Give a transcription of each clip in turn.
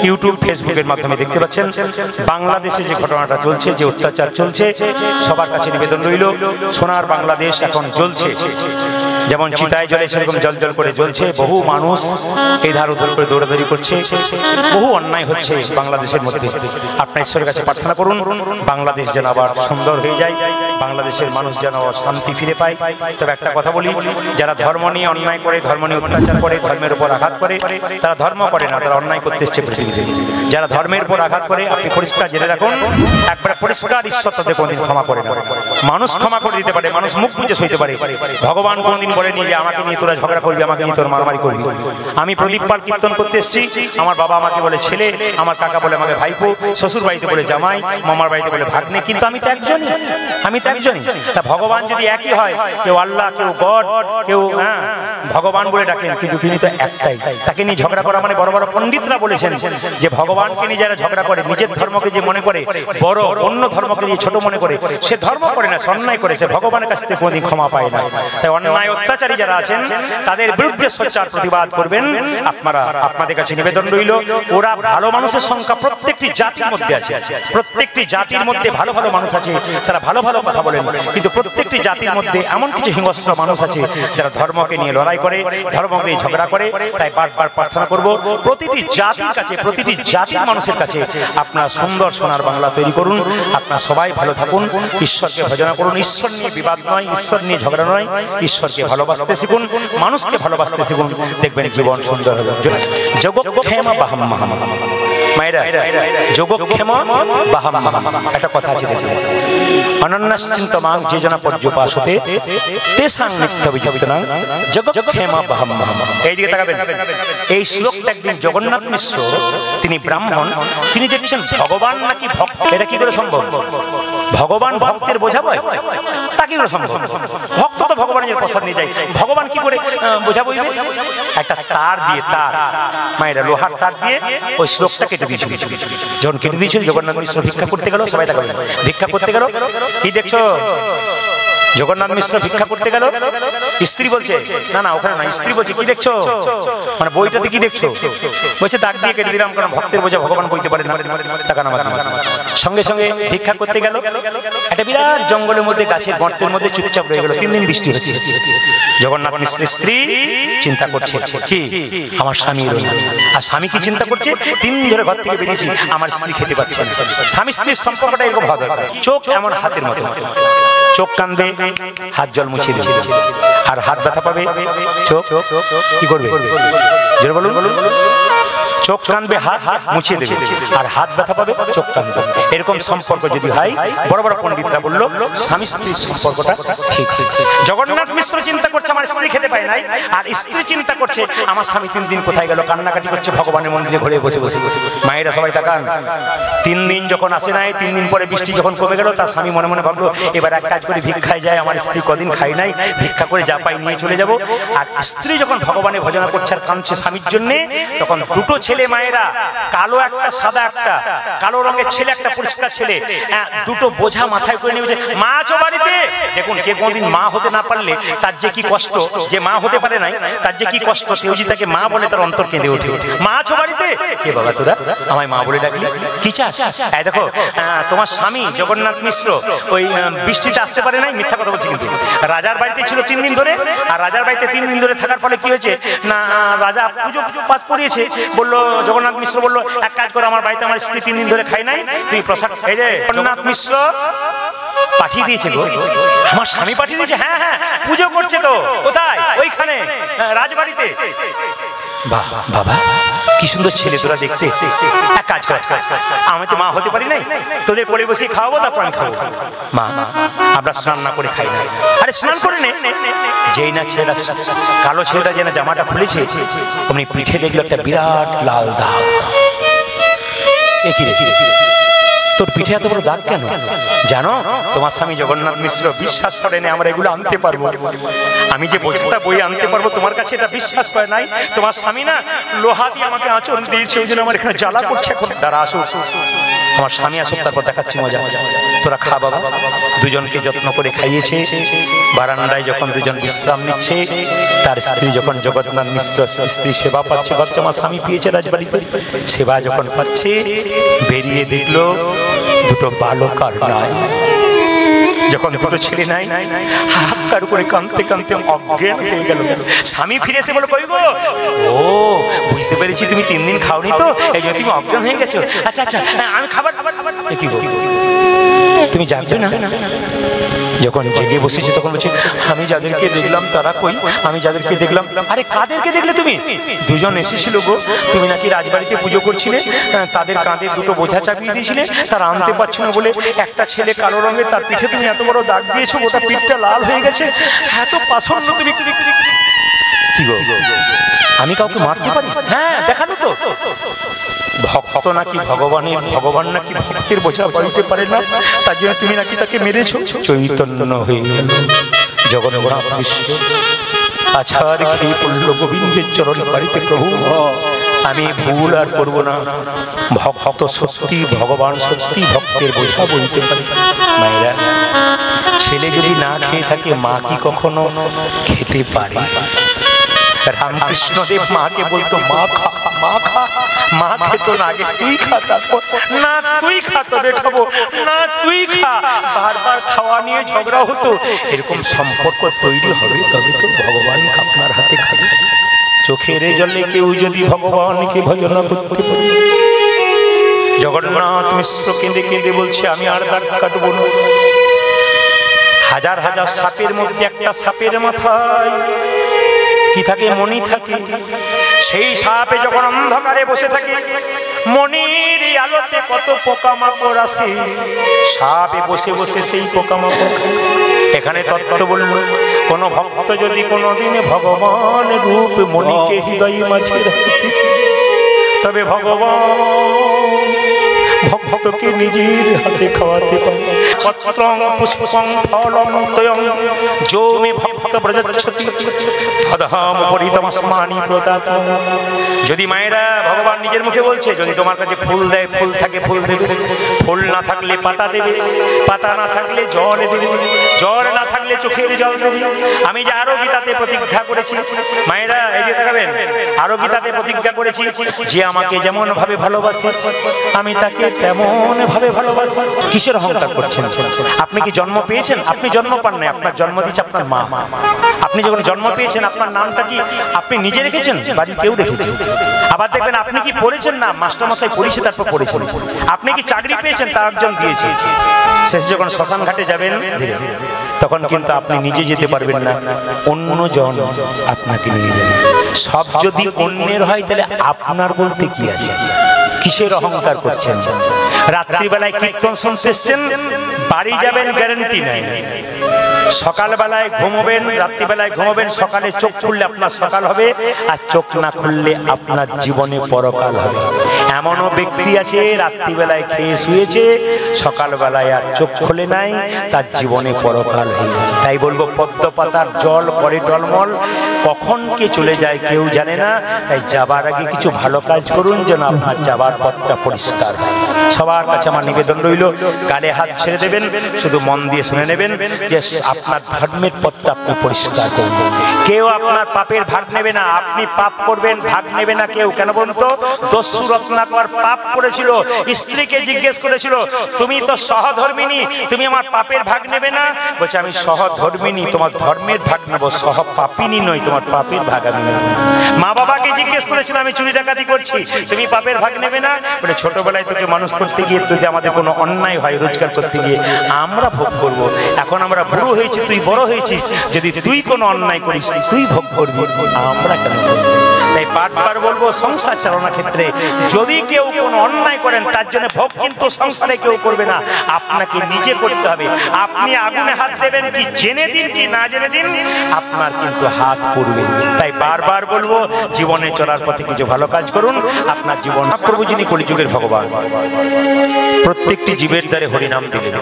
YouTube ফেসবুকের মাধ্যমে দেখতে পাচ্ছেন বাংলাদেশে যে ঘটনাটা চলছে, যে অত্যাচার চলছে, সবার কাছে নিবেদন রইল, সোনার বাংলাদেশ এখন জ্বলছে, যেমন চিতায় জ্বলে সেরকম জল জল করে জ্বলছে। বহু মানুষ এই ধার উদ্ধার করে দৌড়াদৌড়ি করছে, বহু অন্যায় হচ্ছে বাংলাদেশের মধ্যে। আপনার ঈশ্বরের কাছে প্রার্থনা করুন বাংলাদেশ যেন আবার সুন্দর হয়ে যায়, বাংলাদেশের মানুষ যেন শান্তি ফিরে পায়। তবে একটা কথা বলি, যারা ধর্ম নিয়ে অন্যায় করে, ধর্ম নিয়ে অত্যাচার করে, ধর্মের উপর আঘাত করে, তারা ধর্ম করে না, তারা অন্যায় করতে এসছে পৃথিবীতে। যারা ধর্মের উপর আঘাত করে, আপনি পরিষ্কার জেনে রাখুন, একবার পরিষ্কার ঈশ্বর তাদের কোনদিন ক্ষমা করে না। মানুষ ক্ষমা করে দিতে পারে, মানুষ মুখ বুঝে সইতে পারে, ভগবান কোনদিন বলেনি যে আমাকে নিয়ে তোরা ঝগড়া করবি, আমাকে নিয়ে তোরা মারামারি করবি। আমি প্রদীপ পাল কীর্তন করতে এসেছি, আমার বাবা আমাকে বলে ছেলে, আমার কাকা বলে আমাকে ভাইপো, শ্বশুর বাড়িতে বলে জামাই, মামার বাড়িতে বলে ভাগ্নে, কিন্তু আমি তো একজনই, আমি তো একজনই। তা ভগবান যদি একই হয়, কেউ আল্লাহ, কেউ গড, কেউ ভগবান বলে ডাকেন, কিন্তু তিনি তো একটাই। তাকে নিয়ে ঝগড়া করা মানে, বড় বড় পণ্ডিতরা বলেছেন যে ভগবানকে নিয়ে যারা ঝগড়া করে, নিজের ধর্মকে যে মনে করে বড়, অন্য ধর্মকে নিয়ে ছোট মনে করে, সে ধর্ম করে না, সে অন্যায় করে, সে ভগবানের কাছ থেকে কোনোদিন ক্ষমা পায় না। তাই অন্যায় অত্যাচারী যারা আছেন তাদের বিরুদ্ধে সোচ্চার প্রতিবাদ করবেন আপনারা। আপনাদের কাছে নিবেদন রইল, ওরা ভালো মানুষের সংখ্যা প্রত্যেকটি জাতির মধ্যে আছে, প্রত্যেকটি জাতির মধ্যে ভালো ভালো মানুষ আছে, তারা ভালো ভালো কথা বলেন, কিন্তু প্রত্যেকটি জাতির মধ্যে এমন কিছু হিংস্র মানুষ আছে যারা ধর্মকে নিয়ে লড়াই করে, ধর্মকে নিয়ে ঝগড়া করে। তাই বারবার প্রার্থনা করব প্রতিটি জাতির কাছে, প্রতিটি জাতির মানুষের কাছে, আপনারা সুন্দর সোনার বাংলা তৈরি করুন। আপনারা সবাই ভালো থাকুন, ঈশ্বরকে ভজনা করুন। ঈশ্বর নিয়ে বিবাদ নয়, ঈশ্বর নিয়ে ঝগড়া নয়, ঈশ্বরকে ভালোবাসতে শিখুন, মানুষকে ভালোবাসতে শিখুন, দেখবেন জীবন সুন্দর হবে। যোগক্ষেম বাহাম মাহাম, মায়েরা যোগক্ষেম বাহাম মাহাম একটা কথা আছে, দেখুন, অনন্যশ্চিন্তমাং যে জনা পর্যপাসতে তেষাং নিত্যবিযুক্তনাং যোগক্ষেম বাহাম মাহাম। এইদিকে তাকাবেন, এই শ্লোকটা একদিন জগন্নাথ মিশ্র, তিনি ব্রাহ্মণ, তিনি দেখছেন ভগবান নাকি ভক্ত, এটা কি করে সম্ভব? ভগবান ভক্তের বোঝা বয়, তা কি করে সম্ভব? ভক্ত তো ভগবানের প্রসাদ নিয়ে যায়, ভগবান কি করে বোঝা বইবে? একটা তার দিয়ে, তার মায়েরা লোহার তার দিয়ে ওই শ্লোকটা কেটে দিয়েছিল। যখন কেটে দিয়েছিল, জগন্নাথ মিশ্র ভিক্ষা করতে গেল, সবাই তাকাবেন, ভিক্ষা করতে গেল, কি দেখছো? জগন্নাথ মিশ্র ভিক্ষা করতে গেল, স্ত্রী বলছে না না ওখানে না, স্ত্রী বলছে কি দেখছো, মানে বইটাতে কি দেখছো? বলছে দাগ দিয়ে কেটে দিলাম, কারণ ভক্তের বোঝা ভগবান বইতে পারে না। সঙ্গে সঙ্গে ভিক্ষা করতে গেল, একটা বিরাট জঙ্গলের মধ্যে, গাছের গর্তের মধ্যে চুপচাপ রয়ে গেল। 3 দিন বৃষ্টি হচ্ছে। জগন্নাথ মিশ্রের স্ত্রী চিন্তা করছে, কি আমার স্বামী এলো না। আর স্বামী কি চিন্তা করছে, 3 দিন ধরে ঘর থেকে বেরিয়েছি, আমার স্ত্রী খেতে পাচ্ছে না। স্বামী স্ত্রীর সম্পর্কটা এরকম হওয়া দরকার। চোখ এমন হাতের মতো, চোখ কাঁদবে, হাত জল মুছিয়ে দেবে, আর হাত ব্যথা পাবে, চোখ কি করবে? জোরে বলুন। চোখ কাঁদবে, হাত মুছিয়ে দেবে, আর হাত ব্যথা পাবে, চোখ কাঁদবে। এরকম সম্পর্ক যদি হয়, বড় বড় পণ্ডিতরা বললো স্বামী স্ত্রীর সম্পর্কটা ঠিক। জগন্নাথ মিশ্র চিন্তা করছে আমার স্ত্রী খেতে পায় নাই, আর স্ত্রী চিন্তা করছে আমার স্বামী 3 দিন কোথায় গেল, কান্নাকাটি করছে ভগবানের মন্দিরে ঘরে বসে বসে। মায়েরা সবাই তাকান, 3 দিন যখন আসে নাই, 3 দিন পরে বৃষ্টি যখন কমে গেল, তার স্বামী মনে মনে ভাবলো এবার এক কাজ করে ভিক্ষায় যায়, আমার স্ত্রী কদিন খাই নাই, ভিক্ষা করে যা পাই নিয়ে চলে যাব। আর স্ত্রী যখন ভগবানের ভজনা করছে আর কাঁদছে স্বামীর জন্য, তখন দুটো ছেলে, মায়েরা, কালো একটা সাদা একটা, কালো রঙের ছেলে একটা পরিষ্কার ছেলে, দুটো বোঝা মাথায় করে নিয়েছে, মা আছো বাড়িতে? দেখুন, কে কোনদিন মা হতে না পারলে তার যে কি কষ্ট, যে মা হতে পারে নাই তার যে কি কষ্ট, কেউ যদি তাকে মা বলে তার অন্তর কেঁদে ওঠে। মা আছো বাড়িতে? কে বাবা তোরা আমায় মা বলে ডাকলি, কি চাস? দেখো তোমার স্বামী জগন্নাথ মিশ্র ওই বৃষ্টিতে আসতে পারে নাই, মিথ্যা কথা বলছি, কিন্তু রাজার বাড়িতে ছিল 3 দিন ধরে। আর রাজার বাড়িতে 3 দিন ধরে থাকার ফলে কি হয়েছে না, রাজা পুজো পাঠ করিয়েছে। বললো, জগন্নাথ মিশ্র বললো এক কাজ করো, আমার বাড়িতে আমার স্ত্রী 3 দিন ধরে খাই নাই, তুই প্রসাদ খাই দে। জগন্নাথ মিশ্র পাঠিয়ে দিয়েছে গো, আমার স্বামী পাঠিয়ে দিয়েছে। হ্যাঁ হ্যাঁ, পুজো করছে তো। কোথায়? ওইখানে রাজবাড়িতে। বাহ বাবা, কি সুন্দর ছেলে তোরা দেখতে। এক কাজ কর, আমি তো মা হতে পারি নাই, তোদের কোলে বসে খাওয়াবো, তারপর আমি খাবো। মা আমরা স্নান না করে খাই না। আরে স্নান করে নে। যেই না ছেলেটা, কালো ছেলেটা যেন জামাটা খুলেছে, অমনি পিঠে দেখলো একটা বিরাট লাল দাগ। কি তোর পিঠে এত বড় দাগ কেন? জানো তোমার স্বামী জগন্নাথ মিশ্র বিশ্বাস করেনি আমরা এগুলো আনতে পারবো। আমি যে বোঝাটা বই আনতে পারবো তোমার কাছে এটা বিশ্বাস করে নাই। তোমার স্বামী না লোহা দিয়ে আমাকে আঁচড় দিয়েছে, ওই জন্য আমার এখানে জ্বালা করছে। এখন দাঁড়া আসো, আমার স্বামী আসুক, তারপর দেখাচ্ছি মজা। তোরা খা বাবা। দুজনকে যত্ন করে খাইয়েছে। বারান্দায় যখন দুজন বিশ্রাম নিচ্ছে, তার স্ত্রী যখন জগন্নাথ মিশ্র স্ত্রী সেবা পাচ্ছে, ভাবছে আমার স্বামী পেয়েছে রাজবাড়িতে। সেবা যখন পাচ্ছে, বেরিয়ে দেখলো দুটো বালক আর নাই। যখন দুটো ছেলে নাই, হাহাকার করে কাঁদতে কাঁদতে অজ্ঞান হয়ে গেল। স্বামী ফিরে এসে বলো, কই গো? ও বুঝতে পেরেছি তুমি 3 দিন খাওনি তো, এই জন্য তুমি অজ্ঞান হয়ে গেছো। আচ্ছা আচ্ছা আমি খাবার কি গো তুমি জানছো না? যখন জেগে বসেছে তখন বলছে, আমি যাদেরকে দেখলাম তারা কই? আমি যাদেরকে দেখলাম। আরে কাদেরকে দেখলে তুমি? দুজন এসেছিল গো, তুমি নাকি রাজবাড়িতে পুজো করছিলে, তাদের কাঁধে দুটো বোঝা চাপিয়ে দিয়েছিলে, তারা আনতে পারছো না বলে একটা ছেলে কালো রঙের, তার পিঠে তুমি এত বড় দাগ দিয়েছো, গোটা পিঠটা লাল হয়ে গেছে, এত পাষণ্ড তুমি। কি গো আমি কাউকে মারতে পারি? হ্যাঁ দেখালো তো। ভক্ত নাকি ভগবানের, ভগবান নাকি ভক্তের বোঝা বইতে পারে না, তার জন্য তুমি নাকি তাকে মেরেছো। চৈতন্য হয়ে গেল জগন্নাথ মিশ্র। আছাড় খেয়ে পড়ল গোবিন্দের চরণ বাড়িতে। প্রভু আমি ভুল আর করবো না, ভক্ত সত্যি, ভগবান সত্যি ভক্তের বোঝা বইতে পারে। মায়েরা, ছেলে যদি না খেয়ে থাকে মা কি কখনো খেতে পারে? রামকৃষ্ণদেব মাকে বলতো, মা খা, মা খা। মা খেত না, আগে তুই খা, তারপর না তুই খা তবে খাবো, না তুই খা। বারবার খাওয়া নিয়ে ঝগড়া হতো। এরকম সম্পর্ক তৈরি হবে তবে তো ভগবান আপনার হাতে খাবে। চোখের জলে কেউ যদি ভগবানকে ভজনা করতে পারে। জগন্নাথ মিশ্র কেঁদে কেঁদে বলছে, আমি আর দাগ কাটবো না। হাজার হাজার সাপের মধ্যে একটা সাপের মাথায় কি থাকে? মণি থাকে। সেই সাপে যখন অন্ধকারে বসে থাকে, মণির আলোতে কত পোকামাকড় আসে, সাপে বসে বসে সেই পোকামাকড় খায়। এখানে তত্ত্ব বলল, কোন ভক্ত যদি কোনোদিনে ভগবান রূপ মণিকে হৃদয়ে মাঝে রাখতে, তবে ভগবান ভক্তকে নিজের হাতে খাওয়াতে পারে। পত্রং পুষ্পং ফলং তয়ং যো মে ভক্ত ব্রজচ্ছতি তদহম পরিতমস্মানি প্রদাতা। যদি মায়েরা, ভগবান নিজের মুখে বলছে, যদি তোমার কাছে ফুল দেয়, ফুল থাকে ফুল দেবে, ফুল না থাকলে পাতা দেবে, পাতা না থাকলে জল দেবে, জল না থাকলে চোখের জল দেবে। আমি যে আরো গীতাতে প্রতিজ্ঞা করেছি, মায়েরা এই যে দেখাবেন, আরো গীতাতে প্রতিজ্ঞা করেছি, যে আমাকে যেমন ভাবে ভালোবাসে আমি তাকে তেমন ভাবে ভালোবাসি। কিসের অহংকার করছেন? আপনি কি জন্ম পেয়েছেন? আপনি জন্ম পান নাই, আপনার জন্ম দিচ্ছে আপনার মা। আপনি যখন জন্ম পেয়েছেন, আপনার নামটা কি আপনি নিজে রেখেছেন? বাড়ি কেউ রেখেছে। আবার দেখবেন আপনি কি পড়েছেন? না, মাস্টারমশাই পড়িয়েছে, তারপর পড়েছেন। আপনি কি চাকরি পেয়েছেন? তা একজন দিয়েছে। শেষে যখন শ্মশান ঘাটে যাবেন তখন কিন্তু আপনি নিজে যেতে পারবেন না, অন্যজন আপনাকে নিয়ে যাবে। সব যদি অন্যের হয় তাহলে আপনার বলতে কি আছে? কিসের অহংকার করছেন? রাত্রিবেলায় কীর্তন শুনতে এসছেন, বাড়ি যাবেন গ্যারান্টি নাই। সকালবেলায় ঘুমোবেন, রাত্রিবেলায় ঘুমোবেন, সকালে চোখ খুললে আপনার সকাল হবে, আর চোখ না খুললে আপনার জীবনে পরকাল হবে। এমনও ব্যক্তি আছে রাত্রিবেলায় খেয়ে শুয়েছে, সকালবেলায় আর চোখ খুলে নাই, তার জীবনে পরকাল হয়ে গেছে। তাই বলবো, পদ্ম পাতার জল করে টলমল, কখন কে চলে যায় কেউ জানে না। তাই যাবার আগে কিছু ভালো কাজ করুন, যেন আপনার যাবার পথটা পরিষ্কার হয়। সবার কাছে আমার নিবেদন রইল, গালে হাত ছেড়ে দেবেন, শুধু মন দিয়ে শুনে নেবেন যে আপনার ধর্মের পথটা আপনি পরিষ্কার করবেন। কেউ আপনার পাপের ভাগ নেবে না, আপনি পাপ করবেন, ভাগ নেবে না কেউ। কেন বলুন তো? দস্যু রত্নাকর পাপ করেছিল, স্ত্রীকে জিজ্ঞেস করেছিল, তুমি তো সহধর্মিনী, তুমি আমার পাপের ভাগ নেবে না? বলছে, আমি সহধর্মিনী, তোমার ধর্মের ভাগ নেবো, সহ পাপিনী নই, তোমার পাপের ভাগ আমি নেব না। মা বাবাকে জিজ্ঞেস করেছিল, আমি চুরি ডাকাতি করছি, তুমি পাপের ভাগ নেবে না? বলে, ছোটবেলায় তোকে মানুষ করতে গিয়ে যদি আমাদের কোনো অন্যায় হয়, রোজগার করতে গিয়ে আমরা ভোগ করবো। এখন আমরা বুড়ো হয়েছি, তুই বড় হয়েছিস, যদি তুই কোনো অন্যায় করিস তুই ভোগ করবি, আমরা কেন? তাই বারবার বলবো, সংসার চালানোর ক্ষেত্রে যদি কেউ কোনো অন্যায় করেন তার জন্য ভোগ কিন্তু সংসারে কেউ করবে না, আপনাকে নিজে করতে হবে। আপনি আগুনে হাত দেবেন কি জেনে দিন কি না জেনে দিন, আপনার কিন্তু হাত পুড়বে। তাই বারবার বলবো, জীবনে চলার পথে কিছু ভালো কাজ করুন, আপনার জীবন। প্রভু যিনি কলিযুগের ভগবান, প্রত্যেকটি জীবের দ্বারে হরিনাম দিলেন।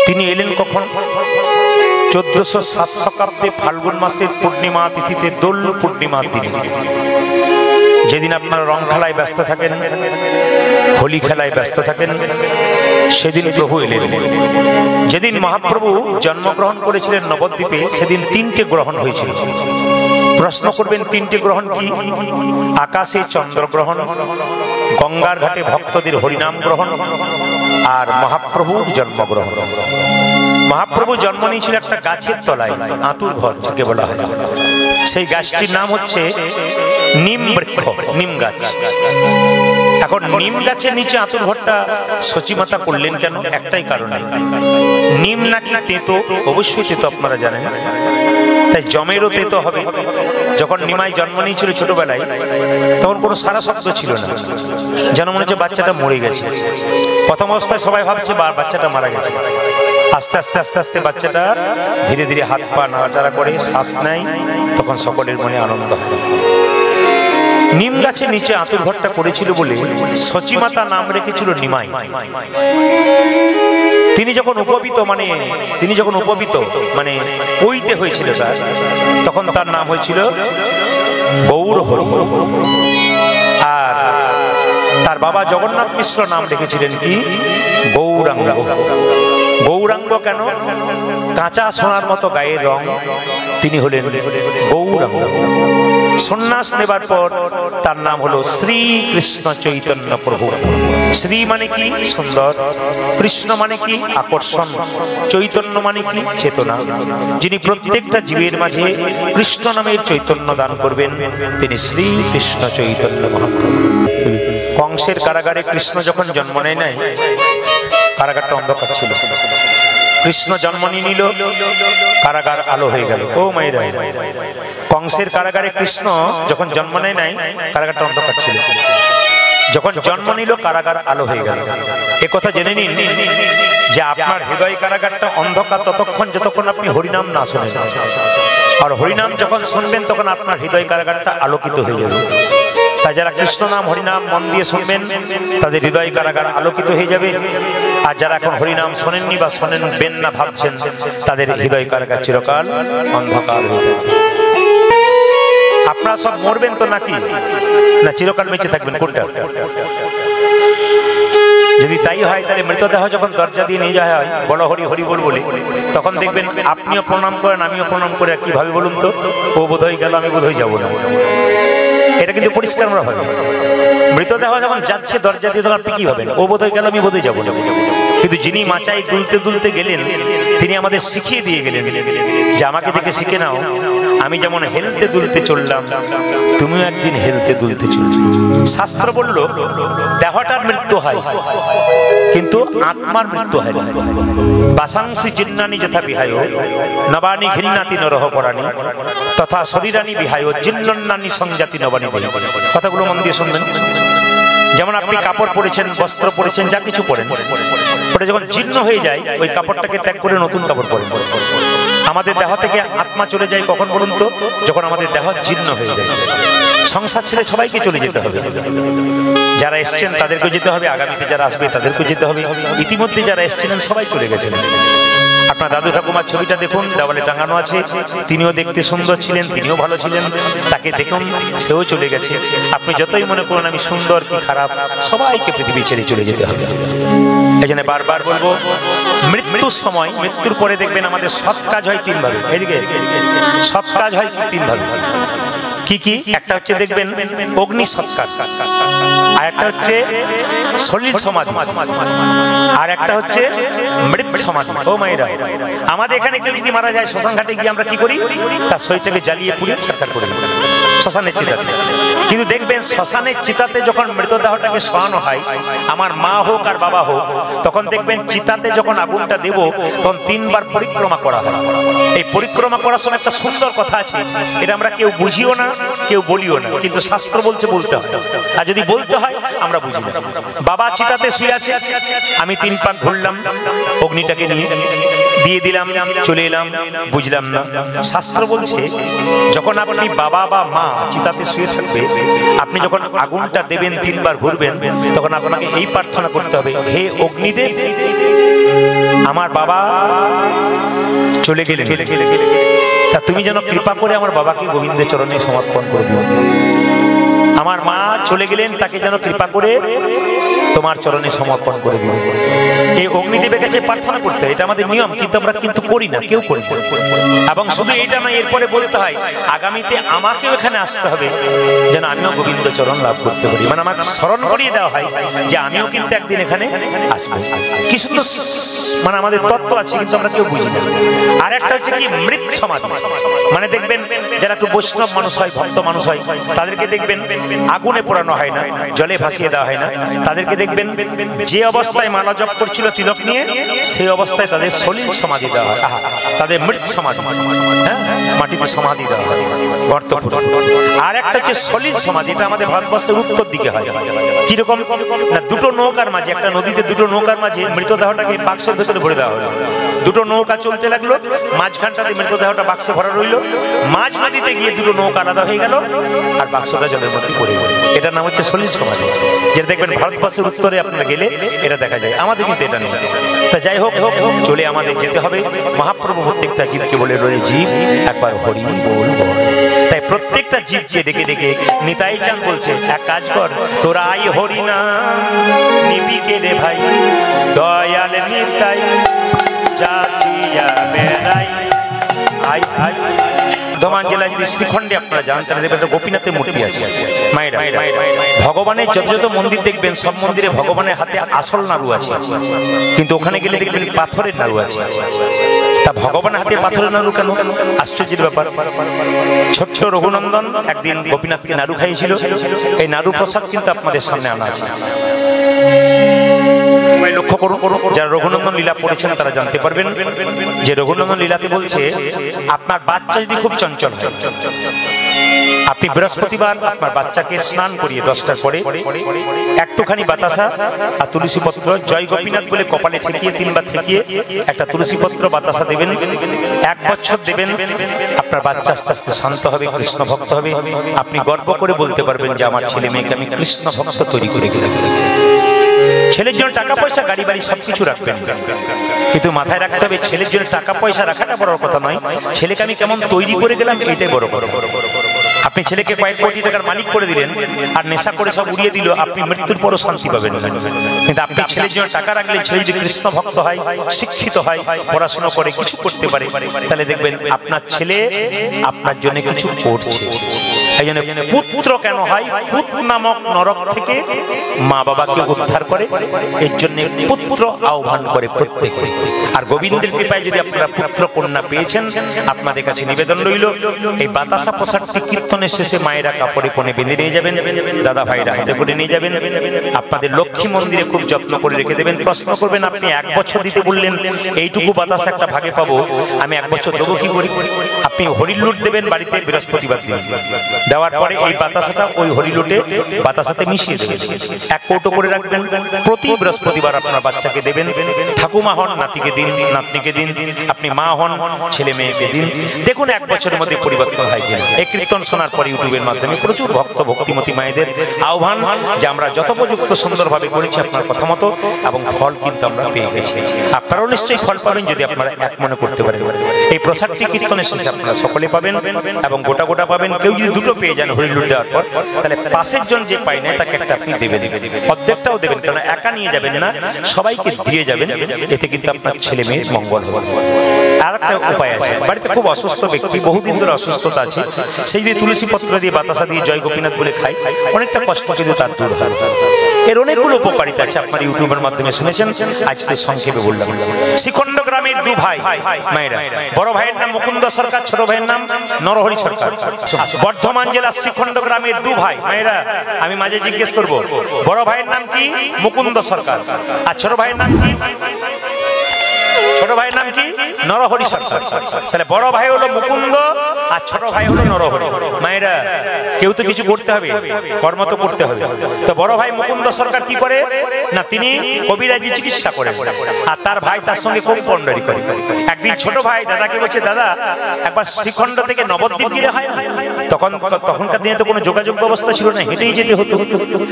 তিনি এলেন কখন? 1407 শতাব্দে ফাল্গুন মাসের পূর্ণিমা তিথিতে, দোল পূর্ণিমার দিনে, যেদিন আপনারা রং খেলায় ব্যস্ত থাকেন, হোলি খেলায় ব্যস্ত থাকেন, সেদিন প্রভু এলেন। যেদিন মহাপ্রভু জন্মগ্রহণ করেছিলেন নবদ্বীপে, সেদিন 3টে গ্রহণ হয়েছিল। প্রশ্ন করবেন 3টে গ্রহণ কি? আকাশে চন্দ্রগ্রহণ, গঙ্গার ঘাটে ভক্তদের হরিনাম গ্রহণ, আর মহাপ্রভুর জন্মগ্রহণ। মহাপ্রভু জন্ম নিয়েছিল একটা গাছের তলায়, আতুর ঘর যাকে বলা হয়। সেই গাছটির নাম হচ্ছে নিম বৃক্ষ, নিম গাছ। এখন নিম গাছের নিচে আতুর ঘরটা সচিমাতা করলেন কেন? একটাই কারণে, নিম নাকি তেতো, অবশ্যই তেতো আপনারা জানেন, তাই জমেরও তেতো হবে। যখন নিমাই জন্ম নিয়েছিল ছোটবেলায়, তখন কোনো সারা শব্দ ছিল না, যেন মনে হচ্ছে বাচ্চাটা মরে গেছে। প্রথম অবস্থায় সবাই ভাবছে বাচ্চাটা মারা গেছে। আস্তে আস্তে আস্তে আস্তে বাচ্চাটা ধীরে ধীরে হাত পা নাড়াচাড়া করে, শ্বাস নেয়, তখন সকলের মনে আনন্দ হয়। নিম গাছের নিচে আতুর ঘরটা করেছিল বলে সচিমাতা নাম রেখেছিল নিমাই। তিনি যখন উপবিত মানে পইতে হয়েছিল তার, তখন তার নাম হয়েছিল গৌরহরি। আর তার বাবা জগন্নাথ মিশ্র নাম রেখেছিলেন কি? গৌরাঙ্গ। গৌরাঙ্গ কেন? কাঁচা সোনার মতো গায়ের রং, তিনি হলেন গৌরাঙ্গ। সন্ন্যাস নেবার পর তার নাম হলো শ্রী কৃষ্ণ চৈতন্য প্রভু। শ্রী মানে কি? সুন্দর। কৃষ্ণ মানে কি? আকর্ষণ। চৈতন্য মানে কি? চেতনা। যিনি প্রত্যেকটা জীবের মাঝে কৃষ্ণ নামের চৈতন্য দান করবেন, তিনি শ্রী কৃষ্ণ চৈতন্য মহাপ্রভু। কংসের কারাগারে কৃষ্ণ যখন জন্ম নেয় নাই, কারাগারটা অন্ধকার ছিল। কৃষ্ণ জন্ম নিল, কারাগার আলো হয়ে গেল। ও মায়েরা, কংসের কারাগারে কৃষ্ণ যখন জন্ম নেয় নাই, কারাগারটা অন্ধকার ছিল। যখন জন্ম নিল, কারাগার আলো হয়ে গেল। এ কথা জেনে নিন যে আপনার হৃদয় কারাগারটা অন্ধকার ততক্ষণ যতক্ষণ আপনি হরিনাম না শোনেন। আর হরিনাম যখন শুনবেন, তখন আপনার হৃদয় কারাগারটা আলোকিত হয়ে যাবে। তাই যারা কৃষ্ণ নাম হরিনাম মন দিয়ে শুনবেন, তাদের হৃদয় কারাগার আলোকিত হয়ে যাবে। আর যারা এখন হরিনাম শোনেননি বা শোনেন না ভাবছেন, তাদের হৃদয় কারাগার চিরকাল অন্ধকার হয়ে যাবে। আপনারা সব মরবেন তো নাকি না চিরকাল বেঁচে থাকবেন? কোনটা? যদি তাই হয়, তাহলে মৃতদেহ যখন দরজা দিয়ে নিয়ে যাওয়া হয়, বড় হরি হরি বল বলে, তখন দেখবেন আপনিও প্রণাম করেন, আমিও প্রণাম করে। কিভাবে বলুন তো? ও বোধ হয়ে গেল, আমি বোধ হয়ে যাবো না। এটা কিন্তু পরিষ্কার আমরা ভাবি। মৃতদেহ যখন যাচ্ছে দরজা দিয়ে, তখন আপনি কি ভাবেন? ও বোধ হয়ে গেল, আমি বোধ হয়ে যাবো না। কিন্তু যিনি মাচায় দুলতে দুলতে গেলেন, তিনি আমাদের শিখিয়ে দিয়ে গেলেন যে আমাকে দেখে শিখে নাও, আমি যেমন হেলতে দুলতে চললাম, তুমিও একদিন হেলতে দুলতে চলবে। শাস্ত্র বলল দেহটার মৃত্যু হয়, কিন্তু আত্মার মৃত্যু হয় না। বাসাংসি জিন্নানি যথা বিহায় নবানি ঘিন্নাতি নরহ পরাণী তথা শরীরানি বিহায় জিন্নন্নানি সংজাতি নবানি দেয়। কথাগুলো মন দিয়ে শুনবেন। যেমন আপনি কাপড় পরেছেন, বস্ত্র পরেছেন, যা কিছু পরেন, ওটা যখন জীর্ণ হয়ে যায়, ওই কাপড়টাকে ত্যাগ করে নতুন কাপড় পরেন। আমাদের দেহ থেকে আত্মা চলে যায় কখন বলুন তো? যখন আমাদের দেহ জীর্ণ হয়ে যায়। সংসার ছেড়ে সবাইকে চলে যেতে হবে। যারা এসছেন তাদেরকে যেতে হবে, আগামীতে যারা আসবে তাদেরকে যেতে হবে। ইতিমধ্যে যারা এসছিলেন সবাই চলে গেছেন। আপনার দাদু ঠাকুমার ছবিটা দেখুন, দেওয়ালে টাঙানো আছে। তিনিও দেখতে সুন্দর ছিলেন, তিনিও ভালো ছিলেন। তাকে দেখুন, সেও চলে গেছে। আপনি যতই মনে করুন আমি সুন্দর কি খারাপ, সবাইকে পৃথিবী ছেড়ে চলে যেতে হবে। এই জন্য বারবার বলবো, মৃত্যুর সময়, মৃত্যুর পরে দেখবেন আমাদের সৎ কাজ হয় 3 ভাবে। এইদিকে সৎ কাজ হয় 3 ভাবে। কি কি? একটা হচ্ছে দেখবেন অগ্নি সৎকার, আর একটা হচ্ছে সলিল সমাধি, আর একটা হচ্ছে মৃত সমাধি। ও মায়েরা, আমাদের এখানে কেউ যদি মারা যায়, শ্মশান ঘাটে গিয়ে আমরা কি করি? তার শরীরটাকে জ্বালিয়ে পুড়িয়ে ছাড়খার করে দিই শ্মশানের চিতাতে। কিন্তু দেখবেন শ্মশানের চিতাতে যখন মৃতদেহটাকে শোয়ানো হয়, আমার মা হোক আর বাবা হোক, তখন দেখবেন চিতাতে যখন আগুনটা দেব, তখন 3 বার পরিক্রমা করা হয়। এই পরিক্রমা করার সময় একটা সুন্দর কথা আছে, এটা আমরা কেউ বুঝিও না কেউ বলিও না, কিন্তু শাস্ত্র বলছে বলতে হয়। আর যদি বলতে হয় আমরা বুঝি না। বাবা চিতাতে শুয়ে আছে, আমি 3 পাক ঘুরলাম, অগ্নিটাকে নিয়ে দিয়ে দিলাম, চলে এলাম, বুঝলাম না। শাস্ত্র বলছে যখন আপনি বাবা বা মা চিতাতে শুয়ে থাকবে, আপনি যখন আগুনটা দেবেন 3 বার ঘুরবেন, তখন আপনাকে এই প্রার্থনা করতে হবে, হে অগ্নিদেব, আমার বাবা চলে গেলেন, তা তুমি যেন কৃপা করে আমার বাবাকে গোবিন্দের চরণে সমর্পণ করে দিও। আমার মা চলে গেলেন, তাকে যেন কৃপা করে তোমার চরণে সমর্পণ করে দিও। এই অগ্নিদেবের কাছে প্রার্থনা করতে হয়, এটা আমাদের নিয়ম, কিন্তু আমরা কিন্তু করি না, কেউ করি না। এবং শুধু এটা নয়, এরপরে বলতে হয় আগামীতে আমাকেও এখানে আসতে হবে যেন আমিও গোবিন্দ চরণ লাভ করতে পারি। মানে আমাকে স্মরণ করিয়ে দেওয়া হয় যে আমিও কিন্তু একদিন এখানে আসবো। কি সুন্দর মানে আমাদের তত্ত্ব আছে, কিন্তু আমরা কেউ বুঝি না। আর একটা হচ্ছে কি মৃত সমাধি, মানে দেখবেন যারা একটু বৈষ্ণব মানুষ হয়, ভক্ত মানুষ হয়, তাদেরকে দেখবেন আগুনে পোড়ানো হয় না, জলে ভাসিয়ে দেওয়া হয় না। তাদেরকে দেখবেন যে অবস্থায় মালা জপ করছিল তিলক নিয়ে, সেই অবস্থায় তাদের সলিল সমাধি দেওয়া হয়, তাদের মৃত সমাধি, হ্যাঁ, মাটিতে সমাধি দেওয়া হয়, গর্ত করে। আর একটা হচ্ছে সলিল সমাধি, এটা আমাদের ভারতবর্ষের উত্তর দিকে হয়। কিরকম না, দুটো নৌকার মাঝে, একটা নদীতে দুটো নৌকার মাঝে মৃতদেহটাকে বাক্সের ভেতরে ভরে দেওয়া হলো। দুটো নৌকা চলতে লাগলো, মাঝখানটাতে মৃতদেহটা বাক্সে ভরা রইল, মাঝ নদীতে গিয়ে দুটো নৌকা আলাদা হয়ে গেল, আর বাক্সটা জলের মধ্যে পড়ে গেল। এটার নাম হচ্ছে সলিল সমাধি, যেটা দেখবেন ভারতবর্ষের উত্তরে আপনারা গেলে এটা দেখা যায়, আমাদের কিন্তু এটা নেই। তা যাই হোক, চলে আমাদের যেতে হবে। মহাপ্রভু প্রত্যেকটা জীবকে বলে রয়ে, জীব একবার হরি বল বল। তাই প্রত্যেকটা জীবকে ডেকে ডেকে নিতাই চাঁদ বলছে, এক কাজ কর, তোরা আই হরি নাম নিবিকে রে ভাই, দয়াল নিতাই যাচিয়া বেড়াই। আই আই বর্ধমান জেলায় যদি শ্রীখণ্ডে আপনারা যান, তাহলে দেখবেন গোপীনাথের মূর্তি আছে। মায়েরা, ভগবানের যত যত মন্দির দেখবেন, সব মন্দিরে ভগবানের হাতে আসল নাড়ু আছে, কিন্তু ওখানে গেলে দেখবেন পাথরের নাড়ু আছে। তা ভগবানের হাতে পাথরের নাড়ু কেন? আশ্চর্যের ব্যাপার। ছোট্ট রঘুনন্দন একদিন গোপীনাথকে নাড়ু খাইয়েছিল, এই নাড়ু প্রসাদ কিন্তু আপনাদের সামনে আনা আছে। লক্ষ্য করুন, যারা রঘুনন্দন লীলা পড়েছেন তারা জানতে পারবেন যে রঘুনন্দন লীলাতে বলছে, আপনার বাচ্চা যদি খুব চঞ্চল হয়, আপনি বৃহস্পতিবার আপনার বাচ্চাকে স্নান করিয়ে 10টার পরে একটুখানি বাতাসা আর তুলসী পত্র, জয় গোপীনাথ বলে কপালে ঠেকিয়ে 3 বার ঠেকিয়ে একটা তুলসী পত্র বাতাসা দেবেন, 1 বছর দেবেন। আপনার বাচ্চা আস্তে আস্তে শান্ত হবে, কৃষ্ণ ভক্ত হবে। আপনি গর্ব করে বলতে পারবেন যে আমার ছেলে মেয়েকে আমি কৃষ্ণ ভক্ত তৈরি করে গেলাম। ছেলের জন্য টাকা পয়সা, গাড়ি বাড়ি সবকিছু রাখবেন, কিন্তু মাথায় রাখতে হবে ছেলের জন্য টাকা পয়সা রাখাটা বড় কথা নয়, ছেলেকে আমি কেমন তৈরি করে গেলাম এইটাই বড়। আপনি ছেলেকে কয়েক কোটি টাকার মালিক করে দিলেন আর নেশা করে সব উড়িয়ে দিল, আপনি মৃত্যুর পরও শান্তি পাবেন না। কিন্তু আপনি ছেলের জন্য টাকা রাখলেন, ছেলে যদি কৃষ্ণ ভক্ত হয়, শিক্ষিত হয়, পড়াশোনা করে, কিছু করতে পারে, তাহলে দেখবেন আপনার ছেলে আপনার জন্য কিছু করছে। এই জন্য পুত্র কেন হয়? পুত নামক নরক থেকে মা বাবাকে উদ্ধার করে, এর জন্য পুত্র আহ্বান করে প্রত্যেকে। আর গোবিন্দের কৃপায় যদি আপনারা পুত্র কন্যা পেয়েছেন, আপনাদের কাছে নিবেদন রইল, এই বাতাসা প্রসাদটি কীর্তনের শেষে মায়েরা কাপড়ে কোণে বেঁধে নিয়ে যাবেন, দাদা ভাইরা হাতে করে নিয়ে যাবেন, আপনাদের লক্ষ্মী মন্দিরে খুব যত্ন করে রেখে দেবেন। প্রশ্ন করবেন, আপনি 1 বছর দিতে বললেন, এইটুকু বাতাসা একটা ভাগে পাবো, আমি 1 বছর দেবো কি করি? আপনি হরির লুট দেবেন বাড়িতে বৃহস্পতিবার দিন, দেওয়ার পরে এই বাতাসাটা ওই হরিলুটে বাতাসাতে মিশিয়ে দেবেন, 1 কৌটো করে রাখবেন। প্রতি বৃহস্পতিবার আপনার বাচ্চাকে দেবেন। ঠাকুমা হন, নাতিকে দিন, নাতনিকে দিন, আপনি মা হন, ছেলে মেয়েকে দিন। দেখুন 1 বছরের মধ্যে পরিবর্তন হয় কিনা। এই কীর্তন শোনার পর ইউটিউবের মাধ্যমে প্রচুর ভক্ত ভক্তিমতী মায়েদের আহ্বান যে আমরা যথোপযুক্ত সুন্দরভাবে করেছি আপনার কথা মতো, এবং ফল কিন্তু আমরা পেয়ে গেছি। আপনারাও নিশ্চয়ই ফল পাবেন যদি আপনারা এক মনে করতে পারেন। এই প্রসাদটি কীর্তনের শেষে আপনারা সকলে পাবেন এবং গোটা গোটা পাবেন। কেউ যদি 2টো পেয়ে যান হরিলুট দেওয়ার পর, তাহলে পাশের জন যে পায় না তাকে একটা আপনি দেবেন, অর্ধেকটাও দেবেন, কারণ একা নিয়ে যাবেন না, সবাইকে দিয়ে যাবেন। এতে কিন্তু আপনার ছেলে মেয়ের মঙ্গল হবে। আর একটা উপায় আছে, বাড়িতে খুব অসুস্থ ব্যক্তি, বহুদিন ধরে অসুস্থতা আছে, সেই যে তুলসী পত্র দিয়ে বাতাসা দিয়ে জয় গোপীনাথ বলে খায়, অনেকটা কষ্ট কিন্তু তার দূর হয়। এর অনেকগুলো উপকারিতা আছে, আপনার ইউটিউবের মাধ্যমে শুনেছেন, আজ তো সংক্ষেপে বললাম। শ্রীখণ্ড গ্রামের 2 ভাই মায়েরা, বড় ভাইয়ের নাম মুকুন্দ সরকার, ছোট ভাইয়ের নাম নরহরি সরকার। বর্ধমান জেলার শ্রীখণ্ড গ্রামের 2 ভাই মায়েরা, আমি মাঝে জিজ্ঞেস করব, বড় ভাইয়ের নাম কি? মুকুন্দ সরকার। আর ছোট ভাইয়ের নাম কি? ছোট ভাইয়ের নাম কি? নরহরি সরকার। তাহলে বড় ভাই হলো মুকুন্দ আর ছোট ভাই হলো নরহরি। মায়েরা, কেউ তো কিছু করতে হবে, কর্ম তো করতে হবে। তো বড় ভাই মুকুন্দ সরকার কি করে না, তিনি কবিরাজি চিকিৎসা করেন, আর তার ভাই তার সঙ্গে কম্পাউন্ডারি করে। একদিন ছোট ভাই দাদাকে বলছে, দাদা একবার শ্রীখণ্ড থেকে নবদ্বীপ গেলে হয় না? তখনকার দিনে তো কোনো যোগাযোগ ব্যবস্থা ছিল না, হেঁটেই যেতে হতো।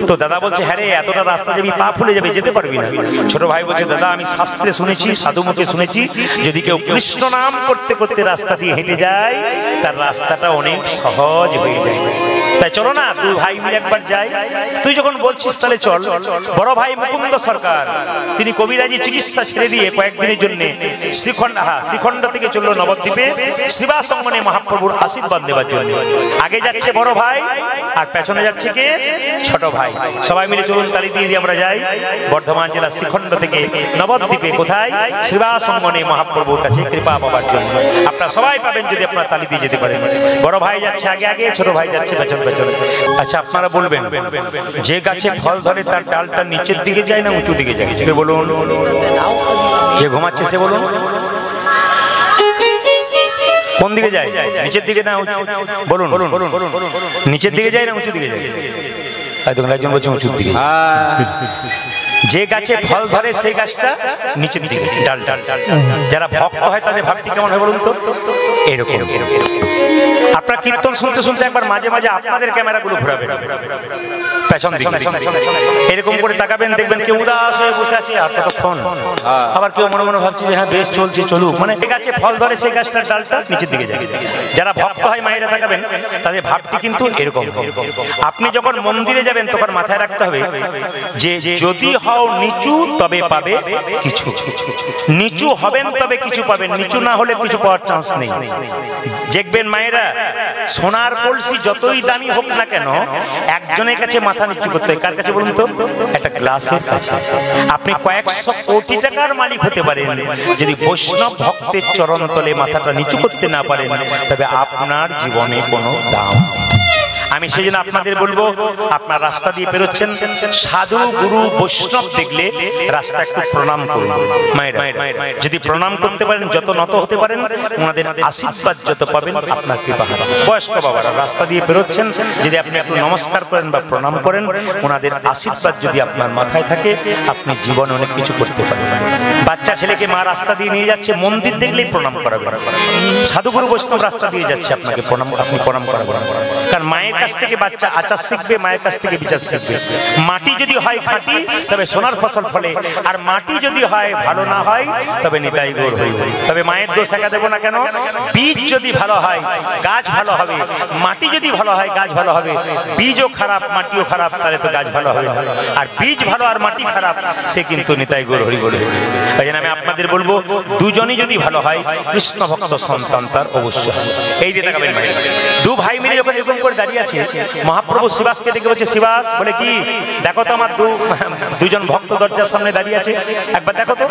তো দাদা বলছে, হ্যাঁ রে, এতটা রাস্তা যাবি, পা ফুলে যাবে, যেতে পারবি না। ছোট ভাই বলছে, দাদা আমি শাস্ত্রে শুনেছি, সাধু মুখে শুনেছি, যদি কেউ কৃষ্ণ নাম করতে করতে রাস্তা দিয়ে হেঁটে যায়, তার রাস্তাটা অনেক সহজ হয়ে যায়। তাই চলো না, দুই ভাই মিলে একবার যাই। তুই যখন বলছিস তাহলে চল। বড় ভাই মুকুন্দ সরকার তিনি কবিরাজি চিকিৎসা ছেড়ে দিয়ে কয়েকদিনের জন্য শ্রীখণ্ড থেকে চললো নবদ্বীপে শ্রীবাস অঙ্গনে মহাপ্রভুর আশীর্বাদ দেওয়ার জন্য। আগে যাচ্ছে বড় ভাই আর পেছনে যাচ্ছে কে? ছোট ভাই। সবাই মিলে চলুন, তালি দিয়ে দিয়ে আমরা যাই বর্ধমান জেলা শ্রীখণ্ড থেকে নবদ্বীপে। কোথায়? শ্রীবাস অঙ্গনে মহাপ্রভুর কাছে কৃপা পাবার জন্য। আপনারা সবাই পাবেন যদি আপনারা তালি দিয়ে যেতে পারেন। বড় ভাই যাচ্ছে আগে আগে, ছোট ভাই যাচ্ছে পেছন পেছনে। আচ্ছা, আপনারা বলবেন, যে গাছে ফল ধরে তার ডালটা নিচের দিকে যায় না উঁচু দিকে যায়? কে বলুন? যে ঘুমাচ্ছে সে বলুন, কোন দিকে যায়? নিচের দিকে না বলুন? নিচের দিকে যায় না উঁচু দিকে যায়? একজন বলছে উঁচুর দিকে। যে গাছে ফল ধরে সেই গাছটা নিচের দিকে ডাল ডাল। যারা ভক্ত হয় তাদের ভক্তি কেমন হয় বলুন তো? এরকম। আপনারা কীর্তন শুনতে শুনতে একবার মাঝে মাঝে আপনাদের ক্যামেরাগুলো ঘোরাবেন পেছন দিকে, এরকম করে তাকাবেন, দেখবেন কেউ উদাস হয়ে বসে আছে আর কতক্ষণ, আবার কেউ মনে মনে ভাবছে যে হ্যাঁ বেশ চলছে, চলুক। মানে যে গাছে ফল ধরে সেই গাছটার ডালটা নিচের দিকে যায়। যারা ভক্ত হয় মায়েরা তাকাবেন, তাদের ভাবটি কিন্তু এরকম। আপনি যখন মন্দিরে যাবেন তখন মাথায় রাখতে হবে যে যদি হও নিচু তবে পাবে কিছু, নিচু হবেন তবে কিছু পাবেন, নিচু না হলে কিছু পাওয়ার চান্স নেই। দেখবেন মায়েরা, সোনার কলসি যতই দামি হোক না কেন, একজনের কাছে মাথা নিচু করতে হয়। কার কাছে বলুন তো? একটা গ্লাসের কাছে। আপনি কয়েকশো কোটি টাকার মালিক হতে পারেন, যদি বৈষ্ণব ভক্তের চরণ তলে মাথাটা নিচু করতে না পারেন, তবে আপনার জীবনে কোনো দাম নেই। আমি সেই জন্য আপনাদের বলবো, আপনার রাস্তা দিয়ে বেরোচ্ছেন, সাধু গুরু বৈষ্ণব দেখলে রাস্তা একটু প্রণাম করুন। মায়েরা, যদি প্রণাম করতে পারেন, যত নত হতে পারেন, ওনাদের আশীর্বাদ যত পাবেন, আপনার কৃপা হবে। বয়স্ক বাবারা রাস্তা দিয়ে বেরোচ্ছেন, যদি আপনি একটু নমস্কার করেন বা প্রণাম করেন, ওনাদের আশীর্বাদ যদি আপনার মাথায় থাকে, আপনি জীবনে অনেক কিছু করতে পারেন। বাচ্চা ছেলেকে মা রাস্তা দিয়ে নিয়ে যাচ্ছে, মন্দির দেখলেই প্রণাম করাবেন। সাধু গুরু বৈষ্ণব রাস্তা দিয়ে যাচ্ছে, আপনাকে প্রণাম, আপনি প্রণাম করাবেন। কারণ মায়ের কাছ থেকে বাচ্চা আচার শিখবে, মায়ের কাছ থেকে বিচার শিখবে। মাটি যদি হয় খাঁটি তবে সোনার ফসল ফলে, আর মাটি যদি হয় ভালো না হয় তবে নিতাই গৌর হইবে। তবে মায়ের দোষ একা দেব না কেন? বীজ যদি ভালো হয় গাছ ভালো হবে, মাটি যদি ভালো হয় গাছ ভালো হবে। বীজও খারাপ মাটিও খারাপ, তাহলে তো গাছ ভালো হবে না। আর বীজ ভালো আর মাটি খারাপ, সে কিন্তু নিতাই গৌর হরি বলে। তাই জন্য আমি আপনাদের বলবো, দুজনই যদি ভালো হয়, কৃষ্ণ ভক্ত সন্তান তার অবশ্যই হবে। এই যে তাকাবেন মায়ের, দু ভাই মিলে যখন এরকম করে দাঁড়িয়ে আছে, মহাপ্রভু শিবাসকে দেখে বলছে, শিবাস বলে কি, দেখো তো আমার দুজন ভক্ত দরজার সামনে দাঁড়িয়ে আছে, একবার দেখো তো।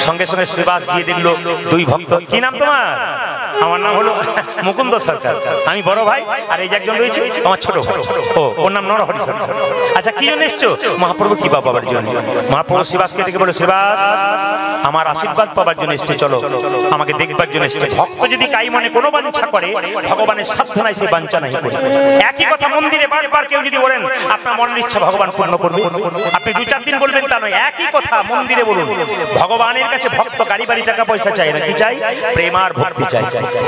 সঙ্গে সঙ্গে শিবাস গিয়ে দেখলো দুই ভক্ত। কি নাম তোমার? আমার নাম হলো মুকুন্দ সরকার, আমি বড় ভাই, আর এই যে একজন রয়েছে আমার ছোট ভাই, ওর নাম নরহরি সরকার। আচ্ছা, কি জন্য এসছো? মহাপ্রভু কৃপা পাবার জন্য। মহাপ্রভু শিবাসকে দেখে বলে, শিবাস আমার আশীর্বাদ পাবার জন্য এসছে, চলো আমাকে দেখবার জন্য এসছে। ভক্ত যদি কাই মনে কোনো বাঞ্ছা করে, ভগবানের সাধ্য নাই সে বাঞ্ছা নাই করে। একই কথা মন্দিরে বারবার কেউ যদি বলেন, আপনার মনের ইচ্ছা ভগবান পূর্ণ করবে। আপনি 2-4 দিন বলবেন তা নয়, একই কথা মন্দিরে বলুন। ভগবানের কাছে ভক্ত গাড়ি বাড়ি টাকা পয়সা চায় না, কি চাই? প্রেম আর ভক্তি চাই।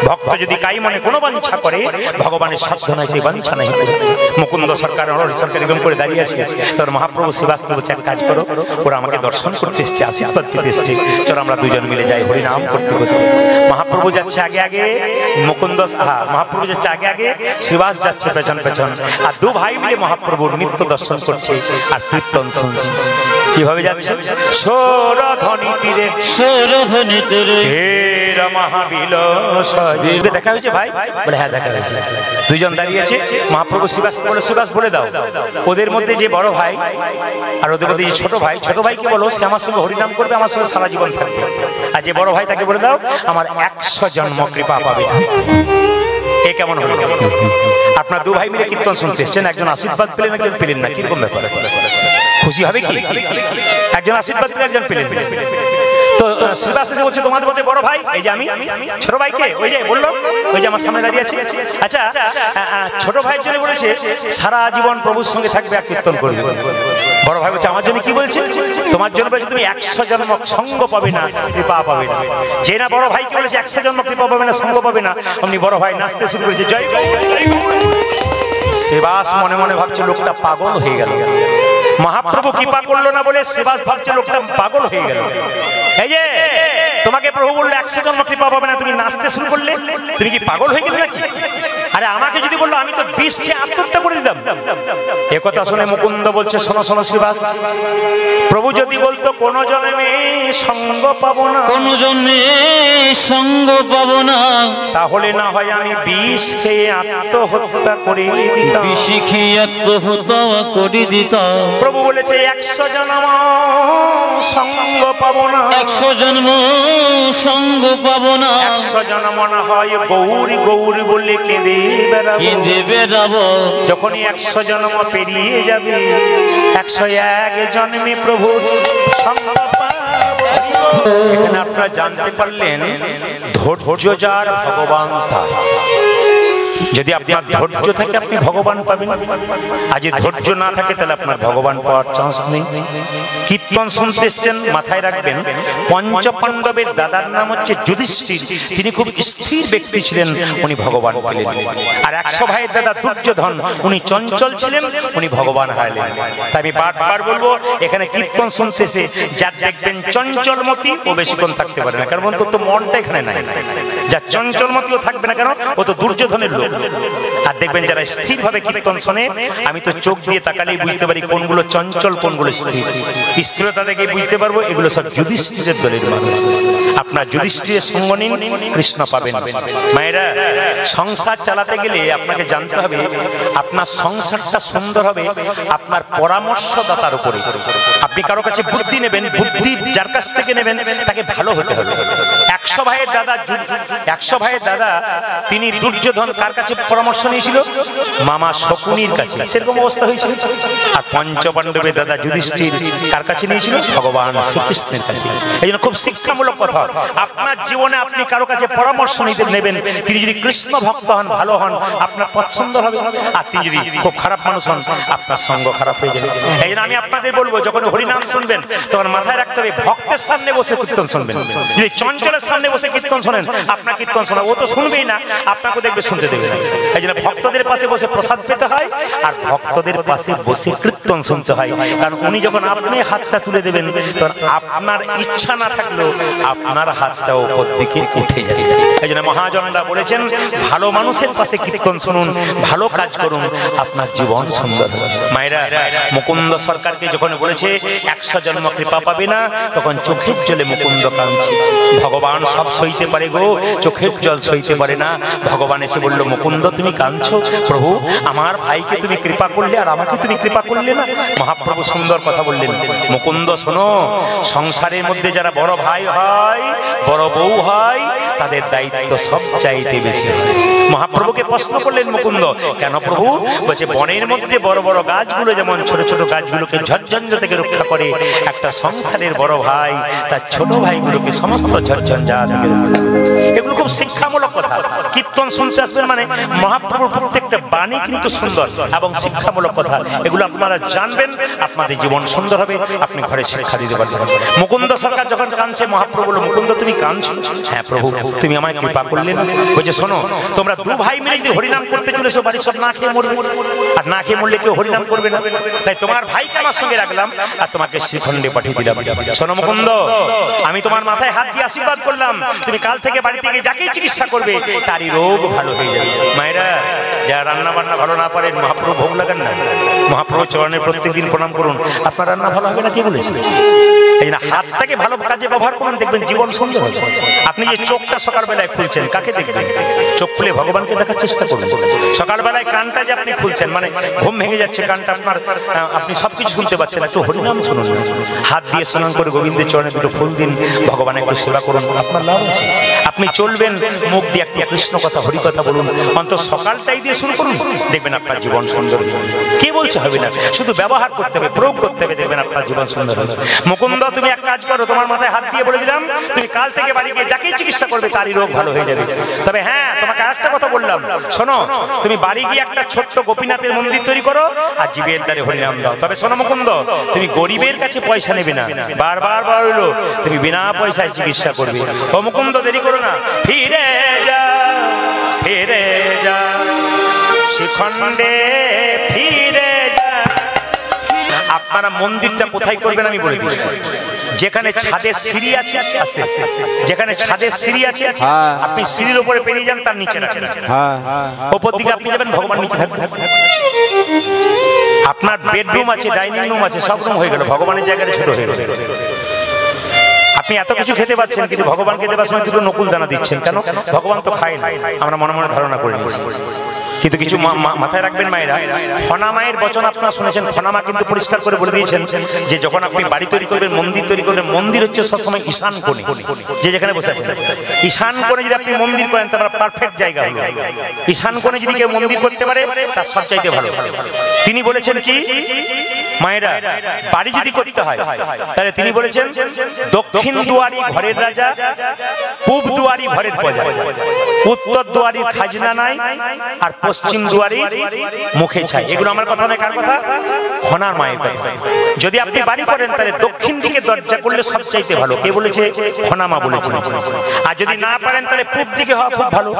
ভক্ত যদি কাই মনে কোনো বাঞ্ছা করে, ভগবানের সাধ্য নাই সে বাঞ্ছা নাই করে। মুকুন্দ সরকার নরহরি সরকার এরকম করে দাঁড়িয়ে আছে। তোর মহাপ্রভু শিবাসকে বলছে, এক কাজ করো, ওরা আমাকে দর্শন করতে এসছে, আশীর্বাদ দিতে এসছে, চলো আমরা দুজন মিলে যাই হরিনাম করতে করতে। মহাপ্রভু যাচ্ছে আগে আগে, মহাপ্রভু যাচ্ছে আগে আগে, শিবাস যাচ্ছে পেছন পেছন, আর দু ভাই মিলে মহাপ্রভুর নিত্য দর্শন করছে আর কীর্তন শুনছে। কিভাবে যাচ্ছে? সৌরধ্বনি তীরে, সৌরধ্বনি তীরে দেখা হয়েছে ভাই? বলে হ্যাঁ দেখা হয়েছে। দুইজন দাঁড়িয়েছে, মহাপ্রভু শিবাসকে বলে, শিবাস বলে দাও ওদের মধ্যে যে বড় ভাই আর ওদের মধ্যে যে ছোট ভাই, ছোট ভাইকে বলো সে আমার সঙ্গে হরিনাম করবে, আমার সঙ্গে সারা জীবন থাকবে। আর যে বড় ভাই তাকে বলে দাও আমার 100 জন্ম কৃপা পাবে। এ কেমন হলো? আপনার দু ভাই মিলে কীর্তন শুনতে এসছেন, একজন আশীর্বাদ পেলেন একজন পেলেন না, কিরকম ব্যাপার? খুশি হবে কি? একজন আশীর্বাদ পেলেন একজন পেলেন। তো শ্রীবাস এসে বলছে তোমাদের মধ্যে বড় ভাই এই যে আমি, ছোট ভাইকে ওই যে বললো, ওই যে আমার সামনে দাঁড়িয়ে আছে। আচ্ছা ছোট ভাইয়ের জন্য বলেছে সারা জীবন প্রভুর সঙ্গে থাকবে আর কীর্তন করবে। বড় ভাই বলছে আমার জন্য কি বলছে? তোমার জন্য বলছে তুমি 100 জন্ম সঙ্গ পাবে না, কৃপা পাবে না। যে না বড় ভাইকে বলেছে 100 জন্ম কৃপা পাবে না, সঙ্গ পাবে না, অমনি বড় ভাই নাচতে শুরু করেছে জয়। শ্রীবাস মনে মনে ভাবছে লোকটা পাগল হয়ে গেল। মহাপ্রভু কৃপা করলো না বলে শ্রীবাস ভাবছে লোকটা পাগল হয়ে গেল। এই যে তোমাকে প্রভু বললো 100 জন্ম কৃপা পাবে না, তুমি নাচতে শুরু করলে, তুমি কি পাগল হয়ে গেলে নাকি? আরে আমাকে যদি বললো আমি তো 20 খেয়ে আত্মহত্যা করে দিতাম। একথা শুনে মুকুন্দ বলছে শোনো শোনো শ্রীবাস, প্রভু যদি বলতো কোন জন্মে সঙ্গ পাবো না, কোন জন্মে সঙ্গ পাবো না, তাহলে না হয় আমি 20 খেয়ে আত্মহত্যা করে দিতাম। 20 খেয়ে আত্মহত্যা করে দিতাম। প্রভু বলেছে 100 জন্ম সঙ্গ পাবো না, 100 জন্ম সঙ্গ পাবো না, 100 জন্ম না হয় গৌরী গৌরী বলে কেঁদে বেড়াবো। যখনই 100 জন্ম পেরিয়ে যাবে 101 জন্মে প্রভুর সঙ্গ পাবো। এখানে আপনারা জানতে পারলেন ধৈর্য যার ভগবান তার। যদি আপনার ধৈর্য থাকে আপনি ভগবান পাবেন, আজ ধৈর্য না থাকে তাহলে আপনার ভগবান পাওয়ার চান্স নেই। কীর্তন শুনতে এসছেন, মাথায় রাখবেন পঞ্চপাণ্ডবের দাদার নাম হচ্ছে যুধিষ্ঠির। তিনি খুব স্থির ব্যক্তি ছিলেন, উনি ভগবান পেলেন। আর 100 ভাইয়ের দাদা দুর্যোধন, উনি চঞ্চল ছিলেন, উনি ভগবান হারালেন। তাই আমি বারবার বলবো এখানে কীর্তন শুনতে এসে যার দেখবেন চঞ্চলমতি ও বেশিক্ষণ থাকতে পারে না, কারণ তো মনটা এখানে নাই। যার চঞ্চলমতিও থাকবে না কেন, ও তো দুর্যোধনের লোক। আর দেখবেন যারা স্থির ভাবে কীর্তন শোনে, আমি তো চোখ দিয়ে তাকালেই বুঝতে পারি কোনগুলো চঞ্চল কোনগুলো স্থির। স্থিরতা দেখে বুঝতে পারবো এগুলো সব যুধিষ্ঠিরের দলের মানুষ। আপনার যুধিষ্ঠিরের সঙ্গ নিন, কৃষ্ণ পাবেন। মায়েরা, সংসার চালাতে গেলে আপনাকে জানতে হবে আপনার সংসারটা সুন্দর হবে আপনার পরামর্শদাতার উপরে। আপনি কারো কাছে বুদ্ধি নেবেন, বুদ্ধি যার কাছ থেকে নেবেন তাকে ভালো হতে হবে। 100 ভাইয়ের দাদা তিনি দুর্যোধন কার কাছে পরামর্শ নিয়েছিল? মামা শকুনির কাছে, সেরকম অবস্থা হয়েছিল। আর পঞ্চপাণ্ডবের দাদা যুধিষ্ঠির কার কাছে নিয়েছিল? ভগবান শ্রীকৃষ্ণের কাছে। এই জন্য খুব শিক্ষামূলক কথা, আপনার জীবনে আপনি কারো কাছে পরামর্শ নিতে নেবেন, তিনি যদি কৃষ্ণ ভক্ত হন, ভালো হন, আপনার পছন্দ হবে। আর তিনি যদি খুব খারাপ মানুষ হন, আপনার সঙ্গ খারাপ হয়ে যাবে। এই জন্য আমি আপনাদের বলবো যখন হরিনাম শুনবেন তখন মাথায় রাখতে হবে ভক্তের সামনে বসে কীর্তন শুনবেন। যদি চঞ্চলের সামনে বসে কীর্তন শোনেন, আপনার কীর্তন শোনা ও তো শুনবেই না, আপনাকে দেখবে শুনতে দেবে না। এই জন্য ভক্তদের পাশে বসে প্রসাদ পেতে হয় আর ভক্তদের পাশে বসে কীর্তন শুনতে হয়। কারণ উনি যখন আপনি হাতটা তুলে দেবেন তখন আপনার ইচ্ছা না থাকলেও আপনার হাতটা উপর দিকে উঠে যাবে। এই জন্য মহাজনরা বলেছেন ভালো মানুষের পাশে কীর্তন শুনুন, ভালো কাজ করুন, আপনার জীবন সুন্দর হবে। মায়েরা, মুকুন্দ সরকারকে যখন বলেছে 100 জন্ম কৃপা পাবে না, তখন চোখের জলে মুকুন্দ কাঁদছে। ভগবান সব সইতে পারে গো, চোখের জল সইতে পারে না। ভগবান এসে বলল মুকুন্দ তুমি কাঁদছো, প্রভু আমার ভাইকে তুমি কৃপা করলে আর আমাকে তুমি কৃপা করলে না। মহাপ্রভু সুন্দর কথা বললেন, মুকুন্দ শোনো, সংসারের মধ্যে যারা বড় ভাই হয়, বড় বউ হয়, তাদের দায়িত্ব সব চাইতে বেশি হয়। মহাপ্রভুকে প্রশ্ন করলেন মুকুন্দ, কেন প্রভু? বলছে বনের মধ্যে বড় বড় গাছগুলো যেমন ছোট ছোট গাছগুলোকে ঝড়ঝঞ্ঝা থেকে রক্ষা করে, একটা সংসারের বড় ভাই তার ছোট ভাইগুলোকে সমস্ত ঝড়ঝঞ্ঝা থেকে রক্ষা করে। এগুলো খুব শিক্ষামূলক কথা। কীর্তন শুনতে আসবেন মানে মহাপ্রভুর প্রত্যেকটা বাণী কিন্তু সুন্দর এবং শিক্ষামূলক কথা। এগুলো আপনারা জানবেন, আপনাদের জীবন সুন্দর হবে, আপনি ঘরে শিক্ষা দিতে পারবেন। মুকুন্দ সরকার যখন কাঁদছে, মহাপ্রভু বলল মুকুন্দ তুমি কাঁদছো? হ্যাঁ প্রভু, তুমি আমায় কৃপা করলে না। বলছে শোনো, তোমরা 2 ভাই মিলে যদি হরিনাম করতে চলেছো, বাড়ির সব না খেয়ে মরবে, আর না খেয়ে মরলে কেউ হরিনাম করবে না। তাই তোমার ভাইকে আমার সঙ্গে রাখলাম আর তোমাকে শ্রীখণ্ডে পাঠিয়ে দিলাম। শোনো মুকুন্দ, আমি তোমার মাথায় হাত দিয়ে আশীর্বাদ করলাম, তুমি কাল থেকে বাড়ি থেকে যাকেই চিকিৎসা করবে তারই রোগ ভালো হয়ে যাবে। মায়েরা, যারা রান্না বান্না ভালো না পারেন মহাপ্রভু ভোগ লাগান না, মহাপ্রভু চরণে প্রত্যেকদিন প্রণাম করুন, আপনার রান্না ভালো হবে না। কে বলেছে? এই জন্য হাতটাকে ভালো কাজে ব্যবহার করুন, দেখবেন জীবন সুন্দর হবে। আপনি যে চোখটা সকালবেলায় খুলছেন, কাকে দেখবেন? চোখ খুলে ভগবানকে দেখার চেষ্টা করুন। সকালবেলায় কানটা যে আপনি খুলছেন, মানে ঘুম ভেঙে যাচ্ছে কানটা আপনার, আপনি সবকিছু শুনতে পাচ্ছেন, একটু হরিনাম শুনুন। হাত দিয়ে স্নান করে গোবিন্দের চরণে 2 ফুল দিন, ভগবানের একটু সেবা করুন, আপনার লাভ আছে। আপনি চলবেন, মুখ দিয়ে একটু কৃষ্ণ কথা, হরি কথা বলুন, অন্তত সকালটাই দিয়ে শুরু করুন, দেখবেন আপনার জীবন সুন্দর। কে বলছে হবে না, শুধু ব্যবহার করতে হবে, প্রয়োগ করতে হবে, দেখবেন আপনার জীবন সুন্দর হবে। মুকুন্দ তুমি এক কাজ করো, তোমার মাথায় হাত দিয়ে বলে দিলাম, তুমি কাল থেকে বাড়ি গিয়ে যাকেই চিকিৎসা করবে তারই রোগ ভালো হয়ে যাবে। তবে হ্যাঁ, তোমাকে আরেকটা কথা বললাম, শোনো, তুমি বাড়ি গিয়ে একটা ছোট্ট গোপীনাথের মন্দির তৈরি করো আর জীবের দ্বারে হরিনাম দাও। তবে শোনো মুকুন্দ, তুমি গরিবের কাছে পয়সা নেবে না, বারবার বললো তুমি বিনা পয়সায় চিকিৎসা করবে। ও মুকুন্দ দেরি করো না, ফিরে যা ফিরে যা শিখণ্ডে ফিরে যা। আপনারা মন্দিরটা কোথায় করবেন আমি বলে দিই, যেখানে ছাদের সিঁড়ি আছে, আস্তে আস্তে যেখানে ছাদের সিঁড়ি আছে আপনি সিঁড়ির উপরে পেরিয়ে যান, তার নিচে রাখেন, উপর দিকে আপনি যাবেন, ভগবান নিচে থাকবেন। আপনার বেডরুম আছে, ডাইনিং রুম আছে, সব রুম হয়ে গেল, ভগবানের জায়গাটা ছোট হয়ে গেল। আপনি এত কিছু খেতে পাচ্ছেন কিন্তু ভগবানকে দেবার সময় দুটো নকুল দানা দিচ্ছেন কেন? ভগবান তো খায় না, আমরা মনে মনে ধারণা করে নিয়েছি। কিন্তু কিছু মাথায় রাখবেন মায়েরা, খনা মায়ের বচন আপনারা শুনেছেন, খনা মা কিন্তু পরিষ্কার করে বলে দিয়েছেন যে যখন আপনি বাড়ি তৈরি করবেন, মন্দির তৈরি করবেন, মন্দির হচ্ছে সবসময় ঈশান কোণে, যে যেখানে বসে আছেন ঈশান কোণে যদি আপনি মন্দির করেন তার পারফেক্ট জায়গা হলো। ঈশান কোণে যদি কেউ মন্দির করতে পারে তার সবচাইতে ভালো। তিনি বলেছেন কি মায়েরা, বাড়ি যদি করতে হয় তাহলে তিনি বলেছেন দক্ষিণ দুয়ারি ঘরের রাজা, পূব দুয়ারি ঘরের প্রজা, উত্তর দুয়ারি খাজনা নাই, আর পশ্চিম দুয়ারি মুখে ছাই। এগুলো আমার কথা নয়, কার কথা? খনার মায়ের কথা। যদি আপনি বাড়ি করেন তাহলে দক্ষিণ দিকে দরজা করলে সবচাইতে ভালো। কে বলেছে? খনা মা বলেছেন। আর যদি না পারেন তাহলে পূব দিকে হওয়া খুব ভালো।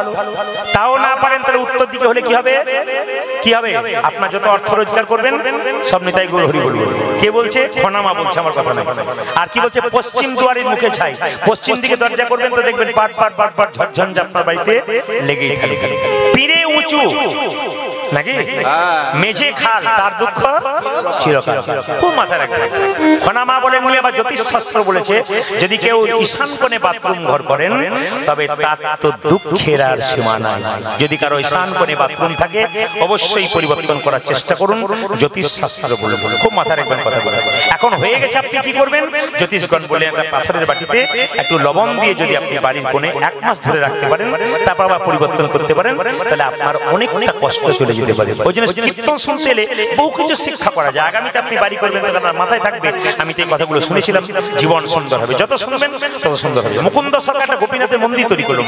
তাও না পারেন তাহলে উত্তর দিকে হলে কি হবে? কি হবে? আপনার যত অর্থ রোজগার করবেন সব নিতাই গৌর হরি বলবে। কে বলছে? খনা মা বলছে, আমার কথা নয়। আর কি বলছে? পশ্চিম দুয়ারের মুখে ছাই। পশ্চিম দিকে দরজা করবেন তো দেখবেন বারবার ঝরঝঞ্ঝা আপনার বাড়িতে লেগেই থাকবে। পীরে উঁচু নাকি মেঝে খাল, তার দুঃখ চিরকাল। খুব মাথায় রাখবেন। খনা মা বলেন, উনি আবার জ্যোতিষ শাস্ত্র বলেছে যদি কেউ ঈশান কোণে বাথরুম ঘর করেন তবে তার তো দুঃখের আর সীমা নাই। যদি কারো ঈশান কোণে বাথরুম থাকে অবশ্যই পরিবর্তন করার চেষ্টা করুন, জ্যোতিষ শাস্ত্র বলে। খুব মাথায় রাখবেন কথা বলে। এখন হয়ে গেছে, আপনি কি করবেন? জ্যোতিষগণ বলে একটা পাথরের বাটিতে একটু লবণ দিয়ে যদি আপনি বাড়ির কোণে 1 মাস ধরে রাখতে পারেন, তারপর আবার পরিবর্তন করতে পারেন, তাহলে আপনার অনেকটা কষ্ট চলে যেতে পারে। ওই জন্য কীর্তন শুনতে এলে বহু কিছু শিক্ষা করা যায়। আগামীতে আপনি বাড়ি করবেন তখন আপনার মাথায় থাকবে আমি তো এই কথাগুলো শুনেছিলাম, জীবন সুন্দর হবে। যত শুনবেন তত সুন্দর হবে। মুকুন্দ সরকার একটা গোপীনাথের মন্দির তৈরি করলো,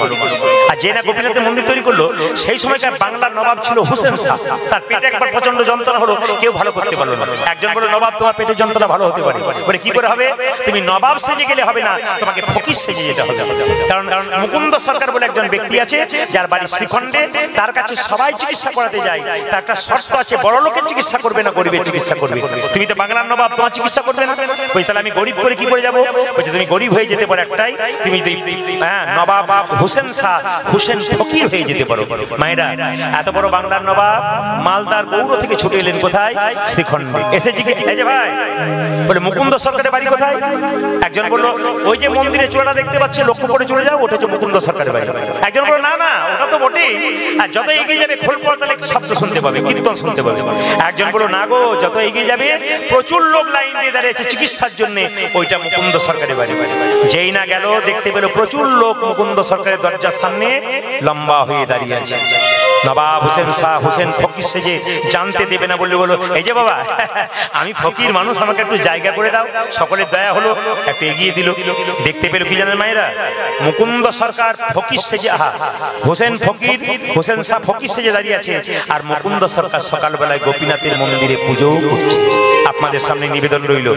আর যে না গোপীনাথের মন্দির তৈরি করলো সেই সময়কার বাংলার নবাব ছিল হুসেন শাহ। তার পেটে একবার প্রচন্ড যন্ত্রণা হলো, কেউ ভালো করতে পারলো না। একজন বলল, নবাব তোমার পেটের যন্ত্রণা ভালো হতে পারে। বলে কি করে হবে? তুমি নবাব সেজে গেলে হবে না, তোমাকে ফকির সেজে যেতে হবে। কারণ মুকুন্দ সরকার বলে একজন ব্যক্তি আছে যার বাড়ি শ্রীখণ্ডে, তার কাছে সবাই চিকিৎসা করাতে যায়। তার একটা শর্ত আছে, বড় লোকের চিকিৎসা করবে না, গরিবের চিকিৎসা করবে। তুমি তো বাংলার নবাব, তোমার চিকিৎসা করবে না। বলছি তাহলে আমি গরিব করে কি করে যাবো? বলছে তুমি গরিব হয়ে যেতে পারো একটাই, তুমি নবাব হুসেন শাহ, হুসেন ফকির হয়ে যেতে পারো। মায়েরা, এত বড় বাংলার নবাব মালদার গৌড় থেকে ছুটে এলেন কোথায়? শ্রীখণ্ডে। এসে জিজ্ঞেস, এই যে ভাই, বলে মুকুন্দ সরকারের বাড়ি কোথায়? একজন বললো, ওই যে মন্দিরে চূড়াটা দেখতে পাচ্ছে, লক্ষ্য করে চলে যাও, ওটা হচ্ছে মুকুন্দ সরকারের বাড়ি। একজন বললো, না না, ওটা তো বটেই, আর যত এগিয়ে যাবে খোল পড়া তাহলে শব্দ শুনতে পাবে, কীর্তন শুনতে পাবে। একজন বললো, না গো, যত এগিয়ে যাবে প্রচুর লোক লাইন দিয়ে দাঁড়িয়েছে চিকিৎসার জন্য, ওইটা মুকুন্দ সরকারের বাড়ি। যেই না গেল দেখতে পেল প্রচুর লোক মুকুন্দ সরকারের দরজার সামনে লম্বা হয়ে দাঁড়িয়ে আছে। নবাব হুসেন শাহ, হুসেন ফকির সেজে জানতে দেবে না বললে বলো, এই যে বাবা, আমি ফকির মানুষ, আমাকে একটু জায়গা করে দাও। সকলের দয়া হলো, একটু এগিয়ে দিল। দেখতে পেল কি জানেন মায়েরা? মুকুন্দ সরকার ফকির সেজে, হুসেন ফকির, হুসেন শাহ ফকির সেজে দাঁড়িয়ে আছে, আর মুকুন্দ সরকার সকালবেলায় গোপীনাথের মন্দিরে পুজোও করছে। আপনাদের সামনে নিবেদন রইল,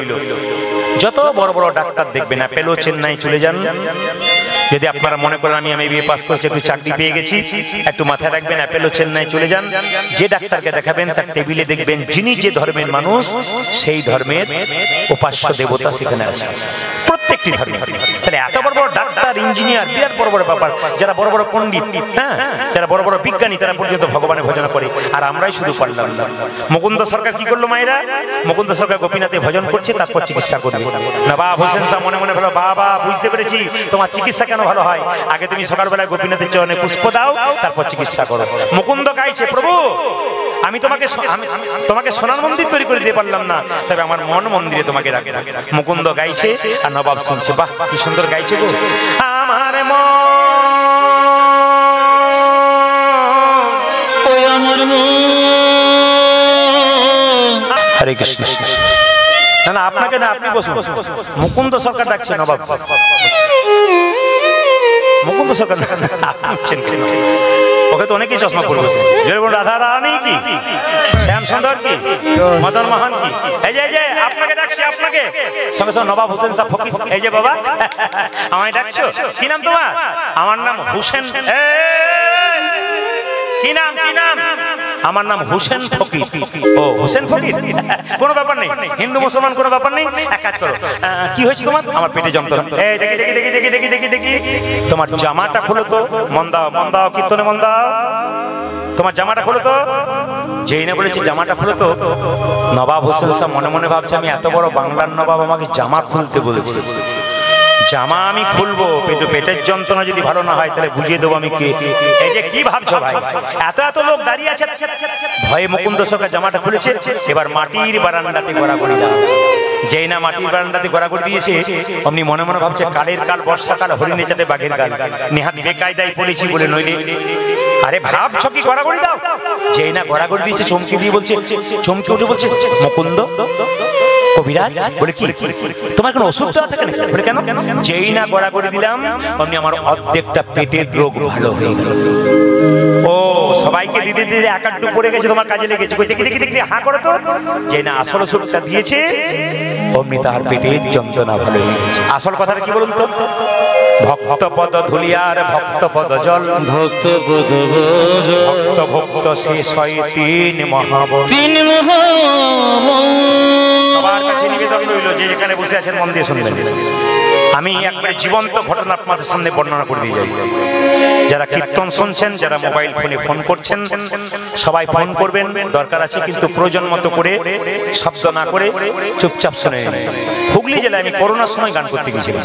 যত বড় বড় ডাক্তার দেখবেন, অ্যাপেলো চেন্নাই চলে যান। যদি আপনারা মনে করেন আমি MBA পাস করেছি, একটু চাকরি পেয়ে গেছি, একটু মাথায় রাখবেন, অ্যাপেলো চেন্নাই চলে যান। যে ডাক্তারকে দেখাবেন তার টেবিলে দেখবেন যিনি যে ধর্মের মানুষ সেই ধর্মের উপাস্য দেবতা সেখানে আছে, প্রত্যেকটি ধর্মে। তাহলে এত বড় বড় ডাক্তার, ইঞ্জিনিয়ার, বিরাট বড় বড় ব্যাপার, যারা বড় বড় পণ্ডিত, হ্যাঁ, যারা বড় বড় বিজ্ঞানী, তারা পর্যন্ত ভগবানের ভজন করে, আর আমরাই শুধু পারলাম না। মুকুন্দ সরকার কি করলো মায়েরা? মুকুন্দ সরকার গোপীনাথে ভজন করছে, তারপর চিকিৎসা করবে। নবাব হোসেন শাহ মনে মনে ভালো, বাবা বুঝতে পেরেছি তোমার চিকিৎসা কেন ভালো হয়, আগে তুমি সকালবেলায় গোপীনাথের চরণে পুষ্প দাও, তারপর চিকিৎসা করো। মুকুন্দ গাইছে, প্রভু আমি তোমাকে সোনার মন্দির তৈরি করে দিতে পারলাম না, তবে আমার মন মন্দিরে তোমাকে রাখবো। মুকুন্দ গাইছে আর নবাব শুনছে, বাহ কি সুন্দর গাইছে গো। আমার আমার হরে কৃষ্ণ। না না আপনাকে না, আপনি বসুন। মুকুন্দ সরকার ডাকছে নবাব। মুকুন্দ সরকার ওকে তো অনেকেই চশমা পরে বসে। রাধা রানী কি, শ্যাম সুন্দর কি, মদন মোহন কি, এই যে আপনাকে ডাকছি, আপনাকে সঙ্গে সঙ্গে নবাব হোসেন সাহেব ফকির। এই যে বাবা আমায় ডাকছো, কি নাম তোমার? আমার নাম হোসেন। কি নাম, কি নাম? আমার নাম হোসেন ফকির। ও হোসেন ফকির, কোনো ব্যাপার নেই, হিন্দু মুসলমান কোনো ব্যাপার নেই। এক কাজ করো, কি হয়েছে তোমার? আমার পেটে যন্ত্রণা। এই দেখি দেখি দেখি দেখি দেখি দেখি দেখি তোমার জামাটা খোলো তো। মন দাও, মন দাও, কীর্তনে মন দাও। তোমার জামাটা খোলো তো। যেই না বলেছি জামাটা খুলো তো, নবাব হোসেন সাহেব মনে মনে ভাবছে আমি এত বড় বাংলার নবাব, আমাকে জামা খুলতে বলেছে। জামা আমি খুলবো, কিন্তু পেটের যন্ত্রণা যদি ভালো না হয় তাহলে বুঝিয়ে দেবো আমি কে। এই যে কি ভাবছো ভাই, এত এত লোক দাঁড়িয়ে আছে। ভয়ে মুকুন্দ সরকার জামাটা খুলেছে। এবার মাটির বারান্দাতে গড়াগড়ি দাও। যেই না মাটির বারান্দাতে গড়াগড়ি দিয়েছে, অমনি মনে মনে ভাবছে কালের কাল, বর্ষাকাল, হরিণে চাটে বাঘের গাল, নেহাত বেকায়দায় পড়েছি বলে নইলে। আরে ভাবছো কি গড়াগড়ি দাও। যেই না গড়াগড়ি দিয়েছে, চমকে দিয়ে বলছে, চমকে উঠে বলছে, মুকুন্দ কবিরাজ বলে কি তোমার কোনো ওষুধ দেওয়া থাকে নাকি? বলে কেন? যেই না গড়াগড়ি দিলাম অমনি আমার অর্ধেকটা পেটের রোগ ভালো হয়ে গেল। ও সবাইকে দিতে দিতে একাড্ডু পড়ে গেছে, তোমার কাজে লেগেছে। দেখি দেখি দেখি হা করো তো। যেই না আসল ওষুধটা দিয়েছে অমনি তার পেটের যন্ত্রণা ভালো হয়ে গেছে। আসল কথাটা কি বলুন তো? ভক্ত পদ ধুলিয়ার ভক্ত পদ জল, ভক্ত পদ ভক্ত ভক্ত শেষ হয় তিন মহাবল। সবার কাছে নিবেদন রইল, যে যেখানে বসে আছেন মন দিয়ে শুনবেন। আমি একবারে জীবন্ত ঘটনা আপনাদের সামনে বর্ণনা করে দিয়ে যাই। যারা কীর্তন শুনছেন, যারা মোবাইল ফোনে ফোন করছেন, সবাই ফোন করবেন, দরকার আছে, কিন্তু প্রয়োজন মতো করে, শব্দ না করে চুপচাপ শুনে। হুগলি জেলায় আমি করোনার সময় গান করতে গিয়েছিলাম।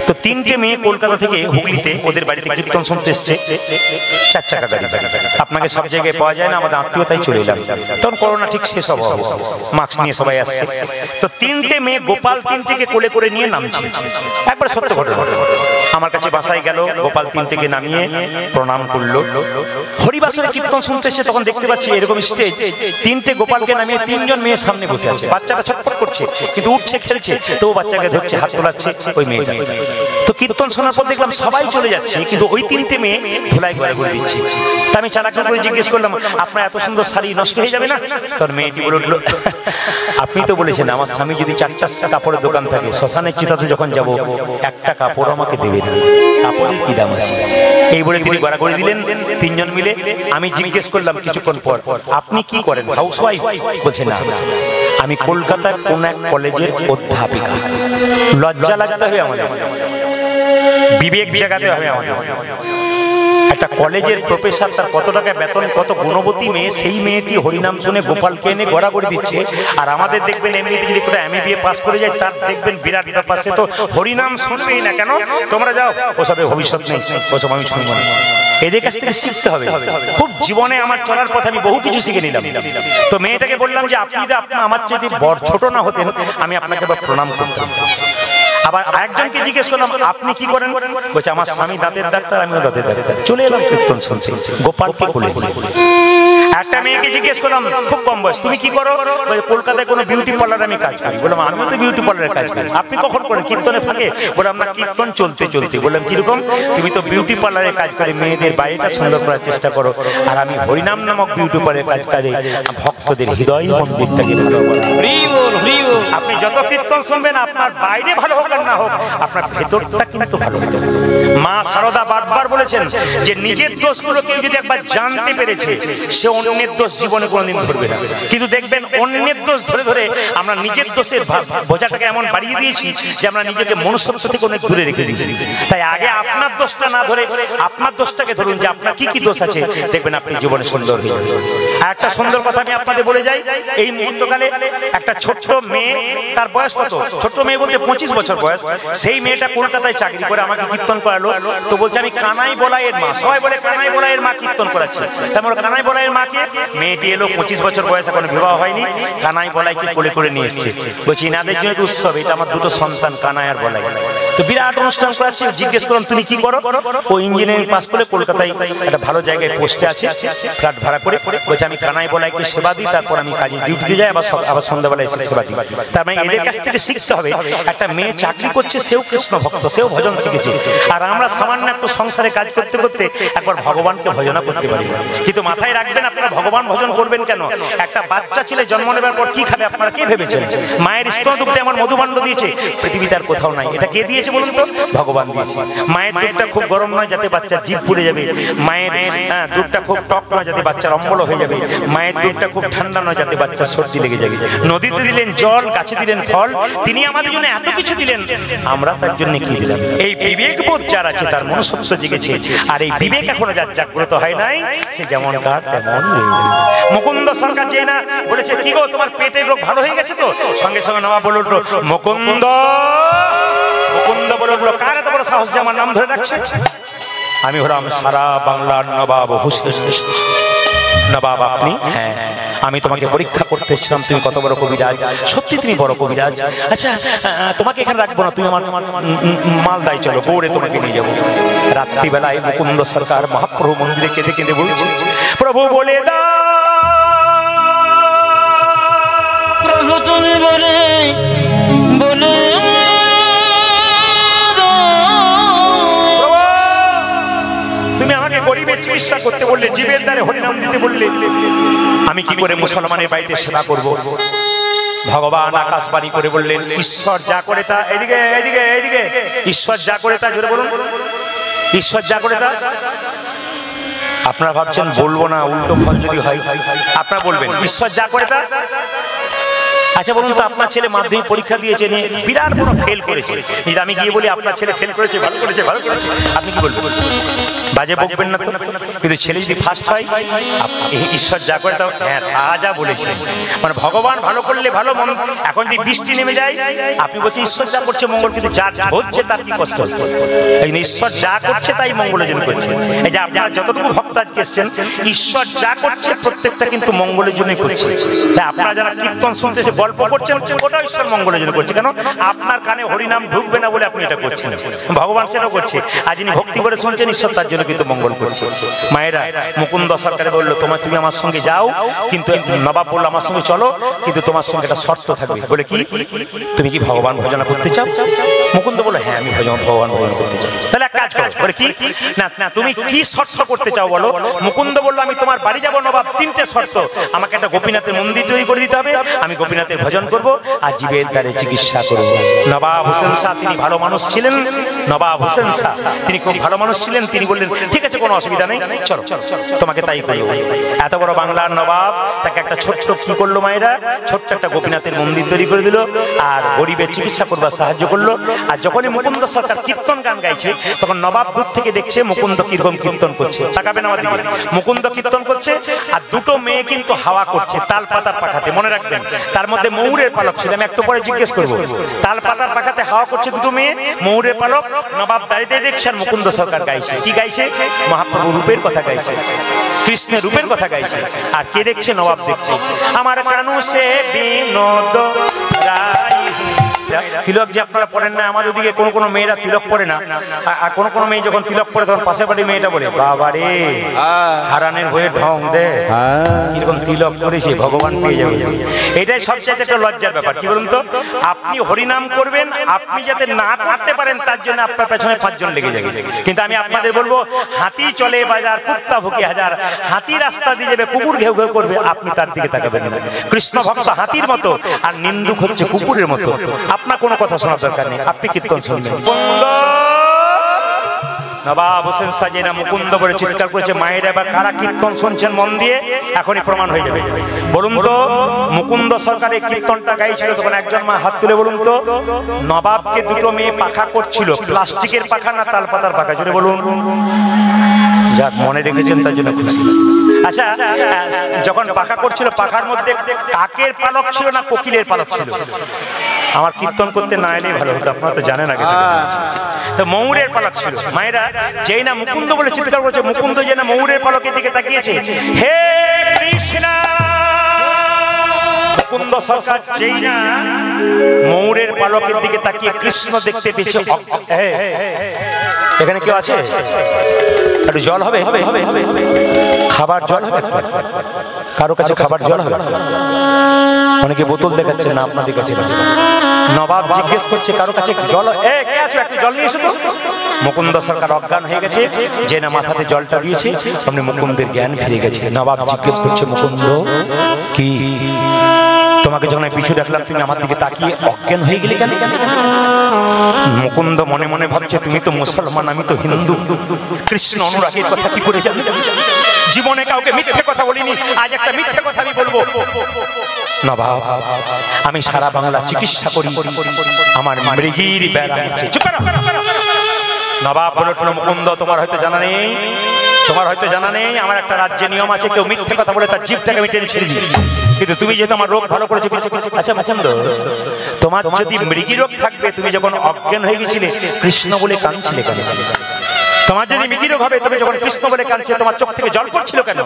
তো তিনটে মেয়ে কলকাতা থেকে হুগলিতে ওদের বাড়িতে কীর্তন শুনতে এসছে, 4 চাকা গাড়ি। আপনাকে সব জায়গায় পাওয়া যায় না, আমাদের আত্মীয়তাই চলে এলাম। তখন করোনা ঠিক শেষ হবে, মাস্ক নিয়ে সবাই আসছে। তো তিনটে মেয়ে গোপাল তিনটেকে কোলে করে নিয়ে নামছে। একবার সত্য ঘটনা। আমার কাছে বাসায় গেল, গোপাল তিনটেকে নামিয়ে প্রণাম করলো। হরিবাসরে কীর্তন শুনতে এসে তখন দেখতে পাচ্ছি এরকম স্টেজ, তিনটে গোপালকে নামিয়ে তিনজন মেয়ের সামনে বসে আছে। বাচ্চাটা ছটফট করছে, কিন্তু উঠছে, খেলছে, তো বাচ্চাকে ধরছে, হাত তোলাচ্ছে ওই মেয়েটা। তো কীর্তন শোনার পর দেখলাম সবাই চলে যাচ্ছে, কিন্তু ওই তিনটে মেয়ে ধুলাই ঘরে ঘুরে দিচ্ছে। তা আমি চালাক করে জিজ্ঞেস করলাম, আপনার এত সুন্দর শাড়ি নষ্ট হয়ে যাবে না? তোর মেয়েটি বলে উঠলো, আপনি তো বলেছেন আমার স্বামী যদি 4টা কাপড়ের দোকান থাকে, শ্মশানের চিতাতে যখন যাব একটা কাপড় আমাকে দেবে না, কাপড়ের কি দাম আছে? এই বলে তিনি গড়াগড়ি দিলেন তিনজন মিলে। আমি জিজ্ঞেস করলাম কিছুক্ষণ পর, আপনি কি করেন? হাউসওয়াইফ? বলছে না, আমি কলকাতার কোন এক কলেজের অধ্যাপিকা। লজ্জা লাগতে হবে আমাদের, বিবেক জাগাতে হবে আমাদের। একটা কলেজের প্রফেসর, তার কত টাকা বেতন, কত গুণবতী মেয়ে, সেই মেয়েটি হরিনাম শুনে গোপালকে এনে গড়াগড়ি দিচ্ছে। আর আমাদের দেখবেন এমনিতে যদি কোনো MBA পাস করে যায়, তার দেখবেন বিরাট ব্যাপার, সে তো হরিনাম শুনবেই না। কেন? তোমরা যাও, ওসবে ভবিষ্যৎ নেই, ওসব আমি শুনবো না। এদের কাছ থেকে শিখতে হবে। খুব জীবনে আমার চলার পথে আমি বহু কিছু শিখে নিলাম। তো মেয়েটাকে বললাম যে আপনি যদি আমার চেয়ে বড় ছোট না হতেন, আমি আপনাকে প্রণাম করতাম। আবার একজনকে জিজ্ঞেস করলাম, আপনি কি করেন? বলছে আমার স্বামী দাঁতের ডাক্তার, আমিও দাঁতের ডাক্তার। চলে এলাম কীর্তন শুনতে, গোপালকে কোলে নিয়ে। একটা মেয়েকে জিজ্ঞেস করলাম, খুব কম বয়স, তুমি কি করো? কলকাতায় কোনো বিউটি পার্লারে আমি কাজ করি। বললাম আমিও তো বিউটি পার্লারে কাজ করি। আপনি কখন করেন? কীর্তনে ফাঁকে? বললাম না, কীর্তন চলতে চলতে। বললাম কিরকম? তুমি তো বিউটি পার্লারে কাজ করে মেয়েদের বাড়িটা সুন্দর করার চেষ্টা করো, আর আমি হরিনাম নামক বিউটি পার্লারে কাজ করে ভক্তদের হৃদয় মন্দিরটাকে ভালো করা। আপনি যত কীর্তন শুনবেন, আপনার বাইরে ভালো হোক আর না হোক, আপনার ভেতরটা কিন্তু ভালো হতে হবে। মা শারদা বারবার বলেছেন যে নিজের দোষগুলো কেউ যদি একবার জানতে পেরেছে, সে অন্যের দোষ জীবনে কোনোদিন ধরবে না। কিন্তু দেখবেন অন্যের দোষ ধরে ধরে আমরা নিজের দোষের বোঝাটাকে এমন বাড়িয়ে দিয়েছি যে আমরা নিজেকে মনুষ্যত্ব থেকে অনেক দূরে রেখে দিয়েছি। তাই আগে আপনার দোষটা না ধরে আপনার দোষটাকে ধরুন, যে আপনার কি কি দোষ আছে, দেখবেন আপনি জীবনে সুন্দর হয়ে যাবেন। আর একটা সুন্দর কথা আমি আপনাদের বলে যাই, এই মুহূর্তকালে একটা ছোট্ট মেয়ে, তার বয়স কত? ছোট্ট মেয়ে বলতে 25 বছর বয়স। সেই মেয়েটা কলকাতায় চাকরি করে আমাকে কীর্তন করালো। তো বলছে আমি কানাই বলাইয়ের মা। সবাই বলে কানাই বলাইয়ের মা কীর্তন করাচ্ছে। তারপরে কানাই বলাইয়ের মাকে, মেয়েটি এলো 25 বছর বয়স, এখন বিবাহ হয়নি, কানাই বলাইকে কোলে করে নিয়ে এসছে। বলছি ইনাদের জন্য উৎসব, এটা আমার দুটো সন্তান কানাই আর বলাই। তো বিরাট অনুষ্ঠান করাচ্ছে। জিজ্ঞেস করলাম তুমি কি করো? ও ইঞ্জিনিয়ারিং পাস করে কলকাতায় একটা ভালো জায়গায় পোস্টে আছে, ফ্ল্যাট ভাড়া করে। বলছে আমি কানাই বলাইকে সেবা দিই, তারপর আমি কাজে ডিউটিতে যাই, আবার সন্ধ্যাবেলায় এসে সেবা দিই। তার মানে এদের কাছ থেকে শিখতে হবে, একটা মেয়ে চাকরি করছে, সেও কৃষ্ণ ভক্ত, সেও ভজন শিখেছে। আর আমরা সামান্য একটু সংসারে কাজ করতে করতে একবার ভগবানকে ভজনা করতে পারি। কিন্তু মাথায় রাখবেন, আপনারা ভগবান ভজন করবেন কেন? একটা বাচ্চা ছেলে জন্ম নেবার পর কি খাবে আপনারা কে ভেবেছেন? মায়ের স্তন দুধে আমার মধুভাণ্ড দিয়েছে, পৃথিবীতে আর কোথাও নাই। এটা কে দিয়েছে বলুন তো? ভগবান দিয়েছে। মায়ের দুধটা খুব গরম নয় যাতে বাচ্চার জিভ পুড়ে যাবে, মায়ের দুধটা খুব টক নয় যাতে বাচ্চার অম্বল হয়ে যাবে, মায়ের দুধটা খুব ঠান্ডা নয় যাতে বাচ্চার সর্দি লেগে যাবে। নদীতে দিলেন জল, গাছে দিলেন ফল, তিনি আমাদের জন্য এত কিছু দিলেন, আমরা তার জন্য কি দিলাম? এই বিবেকবোধ যার আছে তার মনুষ্যত্ব জেগেছে, আর এই বিবেক এখনো যার জাগ্রত হয় নাই, সে যেমন কার তেমন। মুকুন্দ সরকার যে না বলেছে কি গো তোমার পেটের রোগ ভালো হয়ে গেছে তো? সঙ্গে সঙ্গে নবাব বলে উঠলো মুকুন্দ। মুকুন্দ বলে উঠলো কার এত বড় সাহস যে আমার নাম ধরে রাখছে? আমি হলাম সারা বাংলার নবাব হোসেন। নবাব আপনি? হ্যাঁ, আমি তোমাকে পরীক্ষা করতে এসেছিলাম তুমি কত বড় কবিরাজ। সত্যি তুমি বড় কবিরাজ। আচ্ছা তোমাকে এখানে রাখবো না, তুমি আমার মালদায় চলো, গৌড়ে তোমাকে নিয়ে যাবো। রাত্রিবেলায় মুকুন্দ সরকার মহাপ্রভু মন্দিরে কেঁদে কেঁদে বলছে প্রভু বলে দাও, প্রভু তুমি বলে বলে তুমি আমাকে গরিবের চিকিৎসা করতে বললে, জীবের দ্বারে হরিনাম দিতে বললে, আমি কি করে মুসলমানের বাড়িতে সেবা করব? ভগবান আকাশবাণী করে বললেন ঈশ্বর যা করে তা, এদিকে এদিকে এদিকে, ঈশ্বর যা করে তা, জোরে বলুন ঈশ্বর যা করে তা। আপনারা ভাবছেন বলবো না, উল্টো ফল যদি হয় আপনারা বলবেন ঈশ্বর যা করে তা। আচ্ছা বলুন তো, আপনার ছেলে মাধ্যমিক পরীক্ষা দিয়েছে, বিরাট বড় ফেল করেছে, আমি গিয়ে বলি আপনার ছেলে ফেল করেছে, ভালো করেছে, ভালো করেছে, আপনি কি বলবেন? বাজে বকবেন না তো? কিন্তু ছেলে যদি ফার্স্ট হয়, ঈশ্বর যা করে তাও হ্যাঁ তা যা বলেছে, মানে ভগবান ভালো করলে ভালো। এখন যদি বৃষ্টি নেমে যায় আপনি বলছেন ঈশ্বর যা করছে মঙ্গল, কিন্তু যা হচ্ছে তার কি কষ্ট হচ্ছে? এই ঈশ্বর যা করছে তাই মঙ্গলের জন্য করছে। এই যে আপনারা যতটুকু ভক্ত আজকে এসছেন, ঈশ্বর যা করছে প্রত্যেকটা কিন্তু মঙ্গলের জন্যই করছে। তাই আপনারা যারা কীর্তন শুনতেছে গল্প করছেন, ওটা ঈশ্বর মঙ্গলের জন্য করছে। কেন? আপনার কানে হরিনাম ঢুকবে না বলে আপনি এটা করছেন, ভগবান সেটাও করছে। আর যিনি ভক্তি করে শুনছেন ঈশ্বর তার জন্য কিন্তু মঙ্গল করছে। মায়েরা, মুকুন্দ সরকার বললো তুমি আমার সঙ্গে যাও, কিন্তু নবাব বললো আমার সঙ্গে চলো, কিন্তু তোমার সঙ্গে একটা শর্ত থাকবে। বলে কি? তুমি কি ভগবান ভজনা করতে চাও? মুকুন্দ বললো হ্যাঁ আমি ভগবান ভজনা করতে চাই। তাহলে এক কাজ করো। বলে কি? না না তুমি কি শর্ত করতে চাও বলো। মুকুন্দ বললো আমি তোমার বাড়ি যাবো নবাব, তিনটে শর্ত। আমাকে একটা গোপীনাথের মন্দির তৈরি করে দিতে হবে, আমি গোপীনাথের ভজন করবো, আর জীবের দ্বারে চিকিৎসা করবো। নবাব হোসেন শাহ তিনি ভালো মানুষ ছিলেন, নবাব হোসেন শাহ তিনি খুব ভালো মানুষ ছিলেন। তিনি বললেন ঠিক আছে কোনো অসুবিধা নেই, চলো তোমাকে তাই করবো। এত বড় বাংলার নবাব, তাকে একটা ছোট্ট কি করলো মায়েরা, ছোট্ট একটা গোপীনাথের মন্দির তৈরি করে দিল, আর গরিবের চিকিৎসা করবার সাহায্য করলো। আর যখনই মুকুন্দ সরকার কীর্তন গান গাইছে, তখন নবাব দূর থেকে দেখছে মুকুন্দ কিরকম কীর্তন করছে। তাকাবেন আমার দিকে, মুকুন্দ কীর্তন করছে, আর দুটো মেয়ে কিন্তু হাওয়া করছে তাল পাতার পাখাতে। মনে রাখবেন তার মধ্যে ময়ূরের পালক ছিল, আমি একটু পরে জিজ্ঞেস করবো। তাল পাতার পাখাতে হাওয়া করছে দুটো মেয়ে, ময়ূরের পালক। নবাব দাঁড়িয়ে দেখছে আর মুকুন্দ সরকার গাইছে। কি গাইছে? মহাপ্রভু রূপের কথা গাইছে, কৃষ্ণের রূপের কথা গাইছে। আর কে দেখছে? নবাব দেখছে। আমার কানু সে বিনোদ রাই। তিলক যে আপনারা পড়েন না, আমাদের দিকে কোনো কোনো মেয়েরা তিলক পড়ে না, আর কোনো কোনো মেয়ে যখন তিলক পড়ে তখন পাশের বাড়ির মেয়েটা বলে বাবা রে হারানের হয়ে ঢং দে, এরকম তিলক করেছে ভগবান পেয়ে যাবে। এটাই সবচেয়ে একটা লজ্জার ব্যাপার। কি বলুন তো, আপনি হরিনাম করবেন, আপনি যাতে না করতে পারেন তার জন্য আপনার পেছনে 5 জন লেগে যাবে। কিন্তু আমি আপনাদের বলবো, হাতি চলে বাজার কুত্তা ভুকি হাজার, হাতি রাস্তা দিয়ে যাবে কুকুর ঘেউ ঘেউ করবে, আপনি তার দিকে তাকাবেন না। কৃষ্ণ ভক্ত হাতির মতো, আর নিন্দুক হচ্ছে কুকুরের মতো। আপনার কোনো কথা শোনার দরকার নেই, আপনি কীর্তন শুনবেন। নবাব হোসেন সাজেনা মুকুন্দ বলে চিৎকার করেছে। মায়েরা এবার কারা কীর্তন শুনছেন মন দিয়ে, এখনই প্রমাণ হয়ে যাবে। বলুন তো, মুকুন্দ সরকারের কীর্তনটা গাইছিল, তখন একজন মা হাত তুলে বলুন তো, নবাবকে দুটো মেয়ে পাখা করছিল, প্লাস্টিকের পাখা না তাল পাতার পাখা? জোরে বলুন। যাক, মনে রেখেছেন তার জন্য খুশি। আচ্ছা, যখন পাখা করছিল, পাখার মধ্যে কাকের পালক ছিল না কোকিলের পালক ছিল? আমার কীর্তন করতে না এলেই ভালো হতো, আপনারা তো জানেন আগে থেকে। তো ময়ূরের পালক ছিল। মায়েরা, যেই না মুকুন্দ বলে চিৎকার করেছে, মুকুন্দ যে না ময়ূরের পালকের দিকে তাকিয়েছে, হে কৃষ্ণ। মুকুন্দ সরকার যেই না ময়ূরের পালকের দিকে তাকিয়ে কৃষ্ণ দেখতে পেয়েছে। এখানে কেউ আছে? একটু জল হবে? খাবার জল হবে? কারো কাছে খাবার জল হবে? অনেকে বোতল দেখাচ্ছে না, আপনাদের কাছে নবাব জিজ্ঞেস করছে কারো কাছে জল? কে আছো, একটু জল নিয়ে এসো তো। মুকুন্দ সরকার অজ্ঞান হয়ে গেছে, যে না মাথাতে জলটা দিয়েছে সামনে মুকুন্দের জ্ঞান ফিরে গেছে। নবাব জিজ্ঞেস করছে, মুকুন্দ কি তোমাকে যখন পিছু দেখলাম তুমি আমার দিকে তাকিয়ে অজ্ঞান হয়ে গেলে কেন? মুকুন্দ মনে মনে ভাবছে, তুমি তো মুসলমান, আমি তো হিন্দু, কৃষ্ণ অনুরাগের কথা কি করে জানি? জীবনে কাউকে মিথ্যে কথা বলিনি, আজ একটা মিথ্যে কথা আমি বলবো। নবাব, আমি সারা বাংলা চিকিৎসা করি, আমার মৃগীর ব্যাধি আছে। নবাব বলল, মুকুন্দ তোমার হয়তো জানা নেই, আমার একটা রাজ্যে নিয়ম আছে, কেউ মিথ্যে কথা বলে তার জিভটাকে আমি টেনে ছেড়ে দিই। কিন্তু তুমি যেহেতু আমার রোগ ভালো করেছো, আচ্ছা মুকুন্দ, তোমার যদি মৃগী রোগ থাকবে, তুমি যখন অজ্ঞান হয়ে গেছিলে কৃষ্ণ বলে কাঁদছিলে কেন? তোমার যদি মৃগী রোগ হবে, তুমি যখন কৃষ্ণ বলে কাঁদছিলে তোমার চোখ থেকে জল পড়ছিল কেন?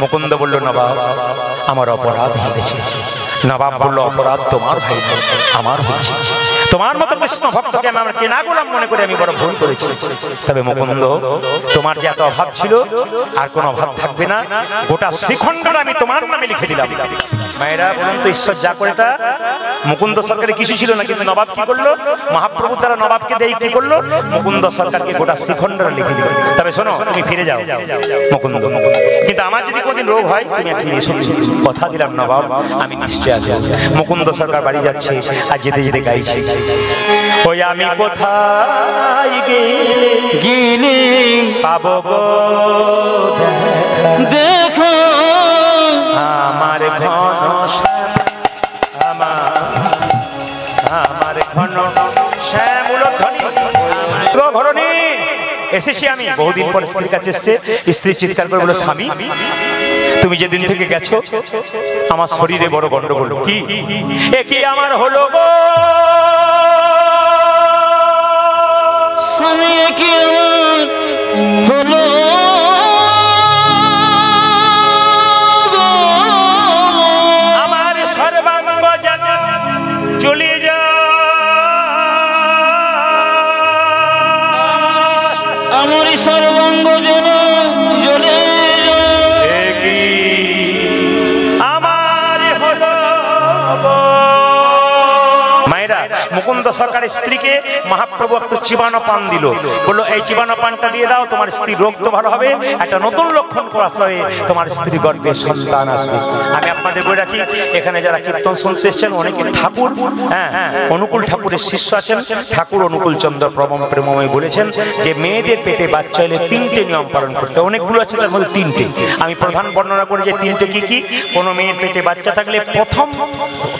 মুকুন্দ বলল, নবাব আমার অপরাধ হয়ে গেছে। নবাব বলল, অপরাধ তোমার ভাই না, আমার হয়েছে। তোমার মতো কৃষ্ণ ভক্তকে আমি আমার কেনা গোলাম মনে করে আমি বড় ভুল করেছি। তবে মুকুন্দ, তোমার যে এত অভাব ছিল আর কোনো অভাব থাকবে না, গোটা শ্রীখণ্ডটা আমি তোমার নামে লিখে দিলাম। মায়েরা বলুন তো, ঈশ্বর যা করে তা? মুকুন্দ সরকারের কিছু ছিল না, কিন্তু নবাব কি করলো? মহাপ্রভু তারা নবাবকে দেয় কি করলো? মুকুন্দ সরকারকে গোটা শ্রীখণ্ডটা লিখে দিল। তবে শোনো, তুমি ফিরে যাও মুকুন্দ, কিন্তু আমার যদি কোনদিন রোগ হয় তুমি ফিরে এসো, কথা দিলাম নবাব, আমি নিশ্চয় আসবো। মুকুন্দ সরকার বাড়ি যাচ্ছে, আর যেতে যেতে গাইছে, ওই আমি কোথায় গেলে পাবো গো দেখো আমার ঘন আমার ঘন শ্যামল ধ্বনি ঘরণী। এসেছি আমি বহুদিন পর, স্ত্রীর কাছে এসছে। স্ত্রী চিৎকার করে বলে, স্বামী তুমি যেদিন থেকে গেছো আমার শরীরে বড় গন্ডগোল। কি কি আমার হলো গো স্বামী, কি হলো? আমার সর্বাঙ্গ যেন চলে যা, আমার সর্বাঙ্গ যেন জ্বলে আমার হলো। মায়েরা, মুকুন্দ সরকারের স্ত্রীকে মহাপ্রভু একটু চিবানো পান দিল, বললো এই চিবানো পানটা দিয়ে দাও, তোমার স্ত্রীর রোগ তো ভালো হবে, একটা নতুন লক্ষণ ক্রমে তোমার স্ত্রী গর্ভে সন্তান আসবে। আমি আপনাদের বলে রাখি, এখানে যারা কীর্তন শুনতে এসছেন অনেকে ঠাকুর, অনুকূল ঠাকুরের শিষ্য আছেন। ঠাকুর অনুকূল চন্দ্র প্রেমময় বলেছেন যে মেয়েদের পেটে বাচ্চা এলে 3টে নিয়ম পালন করতে। অনেকগুলো আছে, তার মধ্যে 3টে আমি প্রধান বর্ণনা করি যে 3টে কি কি। কোনো মেয়ের পেটে বাচ্চা থাকলে প্রথম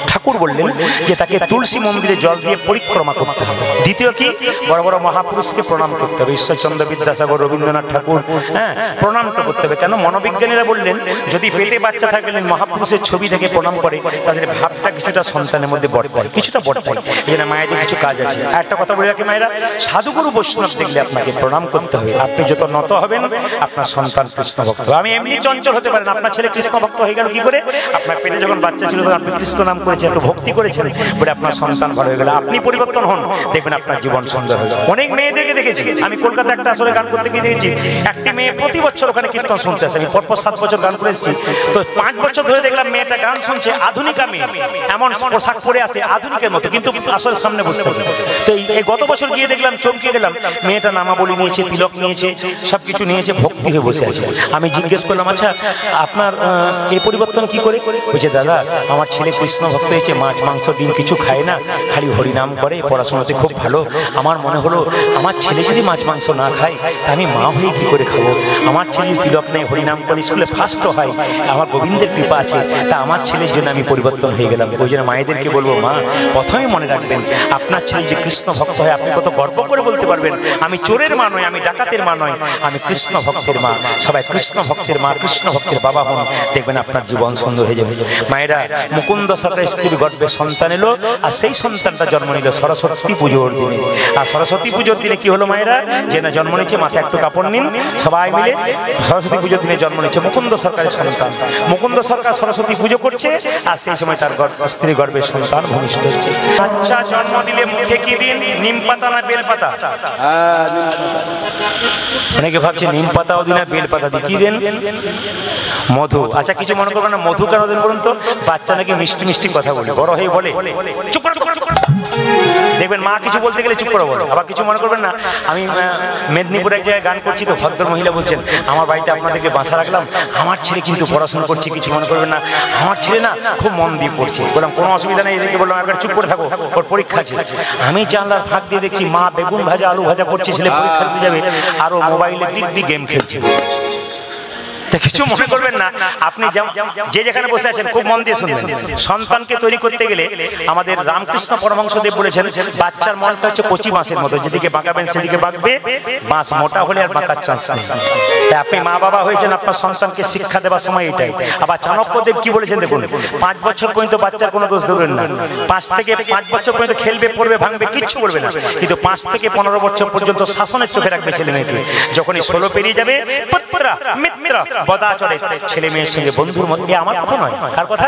ঠাকুর বললেন যে তাকে তুলসী মন্দিরে জল দিয়ে পরিক্রমা করতে হবে। দ্বিতীয় কি, বড় বড় মহাপুরুষকে প্রণাম করতে হবে, ঈশ্বরচন্দ্র বিদ্যাসাগর, রবীন্দ্রনাথ ঠাকুর, প্রণামটা করতে হবে। কেন? মনোবিজ্ঞানীরা বললেন যদি পেটে বাচ্চা থাকলে মহাপুরুষের ছবি থেকে প্রণাম করে তাদের ভাবটা কিছুটা সন্তানের মধ্যে বর্তায়, কিছুটা বর্তায়। এই জন্য মায়েদের কিছু কাজ আছে। একটা কথা বলে রাখি মায়েরা, সাধুগুরু বৈষ্ণব দেখলে আপনাকে প্রণাম করতে হবে। আপনি যত নত হবেন আপনার সন্তান কৃষ্ণ ভক্ত। আমি এমনি চঞ্চল হতে পারেন, আপনার ছেলে কৃষ্ণ ভক্ত হয়ে গেল কি করে? আপনার পেটে যখন বাচ্চা ছিল তখন আপনি কৃষ্ণ নাম করেছেন, একটু ভক্তি করেছেন বলে আপনার সন্তান ভালো হয়ে গেল। আপনি পরিবর্তন হন, দেখবেন আপনার জীবন সুন্দর হয়ে যাবে। অনেক মেয়েদেরকে দেখেছি আমি, কলকাতা একটা আসলে গান করতে গিয়ে দেখেছি, একটি মেয়ে প্রতি বছর ওখানে কীর্তন শুনতে আসে। আমি পরপর 7 বছর গান করে এসেছি, তো 5 বছর ধরে দেখলাম মেয়েটা গান শুনছে, আধুনিকা মেয়ে, এমন পোশাক পরে আসে আধুনিকের মতো, কিন্তু আসলে সামনে বসতে হবে। তো এই গত বছর গিয়ে দেখলাম, চমকে গেলাম, মেয়েটা নামাবলী নিয়েছে, তিলক নিয়েছে, সবকিছু নিয়েছে, ভক্তি হয়ে বসে আছে। আমি জিজ্ঞেস করলাম, আচ্ছা আপনার এই পরিবর্তন কি করে? বলছে, দাদা আমার ছেলে কৃষ্ণ ভক্ত হয়েছে, মাছ মাংস ডিম কিছু খায় না, খালি হরিনাম করে, পড়াশোনাতে খুব ভালো। আমার মনে হলো আমার ছেলে যদি মাছ মাংস না খায় তা আমি মা হয়ে কি করে খাবো? আমার ছেলে তিলক নেই, হরিনাম করে, স্কুলে ফার্স্ট হয়, আমার গোবিন্দের কৃপা আছে, তা আমার ছেলের জন্য আমি পরিবর্তন হয়ে গেলাম। ওই জন্য মায়েদেরকে বলবো, মা প্রথমে মনে রাখবেন আপনার ছেলে যে কৃষ্ণ ভক্ত হয় আপনি কত গর্ব করে বলতে পারবেন, আমি চোরের মা নয়, আমি ডাকাতের মা নয়, আমি কৃষ্ণ ভক্তের মা। সবাই কৃষ্ণ ভক্তের মা, কৃষ্ণ ভক্তের বাবা হন, দেখবেন আপনার জীবন সুন্দর হয়ে যাবে। মায়েরা, মুকুন্দ সরকারের স্ত্রীর গর্ভে সন্তান এলো, আর সেই সন্তানটা জন্ম নিল সরস্বতী পুজোর দিনে। আর সরস্বতী পুজোর দিনে কি হলো হলো মায়েরা? যে না জন্ম নিচ্ছে মাথায় একটু কাপড় নিন, সবাই মিলে সরস্বতী পুজোর দিনে জন্ম নিচ্ছে মুকুন্দ সরকারের সন্তান। মুকুন্দ সরকার সরস্বতী পুজো করছে, আর সেই সময় তার স্ত্রী গর্ভের সন্তান ভূমিষ্ঠ হচ্ছে। বাচ্চা জন্ম দিলে মুখে কি দিন? নিম পাতা না বেল পাতা? অনেকে ভাবছে নিম পাতাও দিন না বেল পাতা দিই, কি দেন? মধু। আচ্ছা কিছু মনে করবেন না, মধু কেন দেন বলুন তো? বাচ্চা নাকি মিষ্টি মিষ্টি কথা বলে, বড় হয়ে বলে চুপ করো, দেখবেন মা কিছু বলতে গেলে চুপ করে বলে। আবার কিছু মনে করবেন না, আমি মেদিনীপুরে এক জায়গায় গান করছি তো ভদ্র মহিলা বলছেন, আমার বাড়িতে আপনাদেরকে বাসা রাখলাম, আমার ছেলে কিন্তু পড়াশোনা করছে, কিছু মনে করবেন না, আমার ছেলে না খুব মন দিয়ে পড়ছে। বললাম কোনো অসুবিধা নেই, এদেরকে বললাম একবার চুপ করে থাকো, ওর পরীক্ষা আছে। আমি জানলার ফাঁক দিয়ে দেখছি মা বেগুন ভাজা আলু ভাজা করছে, ছেলে পরীক্ষা দিতে যাবে, আর ও মোবাইলে দিব্যি গেম খেলছে। কিছু মনে করবেন না, আপনি যে যেখানে বসে আছেন খুব মন দিয়ে শুনবেন। সন্তানকে তৈরি করতে গেলে আমাদের রামকৃষ্ণ পরমহংসদেব বলেছেন, বাচ্চার মনটা হচ্ছে কচি বাঁশের মতো, যেদিকে বাঁকাবেন সেদিকে বাঁকবে, বাঁশ মোটা হলে আর বাঁকার চান্স নেই। তাই আপনি মা বাবা হয়েছেন, আপনার সন্তানকে শিক্ষা দেওয়ার সময় এটাই। আবার চাণক্যদেব কি বলেছেন দেখুন, 5 বছর পর্যন্ত বাচ্চার কোনো দোষ ধরবেন না। 5 থেকে 5 বছর পর্যন্ত খেলবে, পড়বে, ভাঙবে, কিচ্ছু বলবে না, কিন্তু 5 থেকে 15 বছর পর্যন্ত শাসনের চোখে রাখবে ছেলে মেয়েকে। যখনই 16 পেরিয়ে যাবে, পুত্র মিত্র বদাচরে, ছেলে মেয়ের সঙ্গে বন্ধুর মধ্যে। আমার কথা নয়, কার কথা?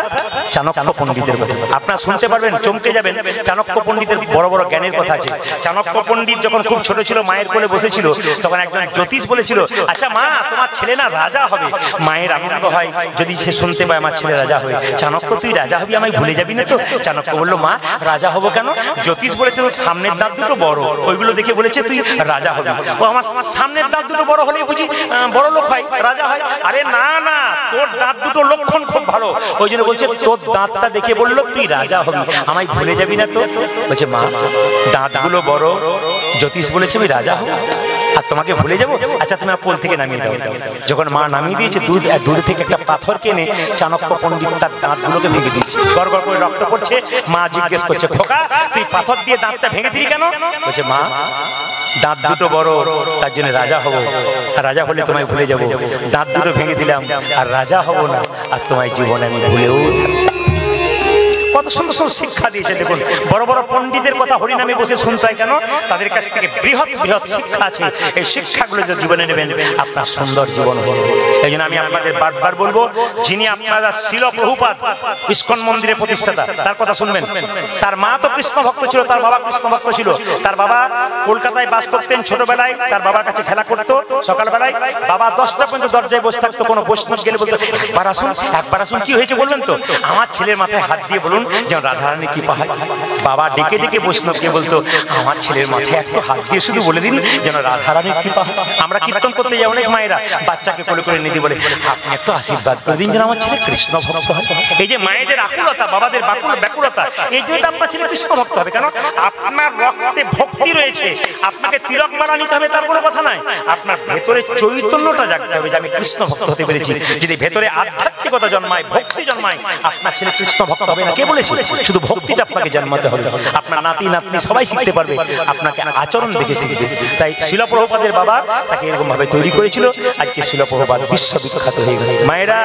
চাণক্য পণ্ডিতের কথা। আপনারা শুনতে পারবেন, চমকে যাবেন। চাণক্য পণ্ডিতের বড় বড় জ্ঞানের কথা আছে। চাণক্য পণ্ডিত যখন খুব ছোট ছিল, মায়ের কোলে বসেছিল, তখন একজন জ্যোতিষ বলেছিল, আচ্ছা মা, তোমার ছেলে না রাজা হবে। মায়ের আনন্দ হয় যদি সে শুনতে পায় আমার ছেলে রাজা হবে। চাণক্য, তুই রাজা হবি, আমায় ভুলে যাবি না তো? চাণক্য বলল, মা রাজা হবো কেন? জ্যোতিষ বলেছিল সামনের দাঁত দুটো বড়, ওইগুলো দেখে বলেছে তুই রাজা হবি। ও আমার সামনের দাঁত দুটো বড় হলে বুঝি বড় লোক হয়, রাজা হয়? আরে না না, তোর দাঁত দুটো লক্ষণ খুব ভালো, ওই জন্য বলছে তোর দাঁতটা দেখে বললো তুই রাজা হবি, আমায় ভুলে যাবি না তো? বলছে মা, দাঁতগুলো বড়, জ্যোতিষ বলেছে আমি রাজা হব, আর তোমাকে ভুলে যাবো? আচ্ছা তুমি কোল থেকে নামিয়ে দাও। যখন মা নামিয়ে দিয়েছে, দূর থেকে একটা পাথর কেনে চাণক্য পণ্ডিত তার দাঁতগুলোকে ভেঙে দিয়েছে। গড় গড় করে রক্ত পড়ছে। মা জিজ্ঞেস করছে, খোকা তুই পাথর দিয়ে দাঁতটা ভেঙে দিলি কেন? বলছে মা, দাঁত দুটো বড়, তার জন্য রাজা হব, আর রাজা হলে তোমায় ভুলে যাবো। দাঁত দুটো ভেঙে দিলাম, আর রাজা হব না, আর তোমায় জীবনে আমি ভুলেও। কত সুন্দর সুন্দর শিক্ষা দিয়েছে দেখুন। বড় বড় পণ্ডিতের কথা হরিনামে বসে শুনতে হয় কেন? তাদের কাছ থেকে বৃহৎ বৃহৎ শিক্ষা আছে। এই শিক্ষাগুলো যদি জীবনে নেবেন, আপনার সুন্দর জীবন হবে। এই জন্য আমি আপনাদের বারবার বলবো, যিনি আপনারা শিল প্রভুপাদ ইস্কন মন্দিরের প্রতিষ্ঠাতা, তার কথা শুনবেন। তার মা তো কৃষ্ণ ভক্ত ছিল, তার বাবা কৃষ্ণ ভক্ত ছিল। তার বাবা কলকাতায় বাস করতেন। ছোটবেলায় তার বাবার কাছে খেলা করতো। সকালবেলায় বাবা 10টা পর্যন্ত দরজায় বসে থাকতো। কোনো বৈষ্ণব গেলে বলতো, একবার আসুন, একবার আসুন। কি হয়েছে বলবেন তো? আমার ছেলের মাথায় হাত দিয়ে বলুন যেন রাধারানী কৃপা হয়। বাবা ডেকে ডেকে বৈষ্ণবকে বলতো, আমার ছেলের মাথায় একটু হাত দিয়ে শুধু বলে দিন যেন রাধারানীর কৃপা হয়। আমরা কীর্তন করতে যাই, অনেক মায়েরা বাচ্চাকে কোলে করে নিয়ে বলে, আপনি একটু আশীর্বাদ করে দিন যেন আমার ছেলে কৃষ্ণ ভক্ত হয়। এই যে মায়েদের আকুলতা, বাবাদের ব্যাকুলতা, এই জন্য আপনার ছেলে কৃষ্ণ ভক্ত হবে। কেন? আপনার রক্তে ভক্তি রয়েছে। আপনাকে তিলক মালা নিতে হবে তার কোনো কথা নাই। আপনার ভেতরে চৈতন্যটা জাগতে হবে যে আমি কৃষ্ণ ভক্ত হতে পেরেছি। যদি ভেতরে আধ্যাত্মিকতা জন্মায়, ভক্তি জন্মায়, আপনার ছেলে কৃষ্ণ ভক্ত হবে না। কে বলেছে? শুধু ভক্তিটা আপনাকে জন্মাতে হবে। আপনার নাতি নাতনি সবাই শিখতে পারবে, আপনাকে আচরণ দেখে শিখবে। তাই শিল প্রভুপাদের বাবা তাকে এরকম ভাবে তৈরি করেছিল। আজকে শিল প্রভুপাদ বিশ্ববিখ্যাত হয়ে গেল। মায়েরা,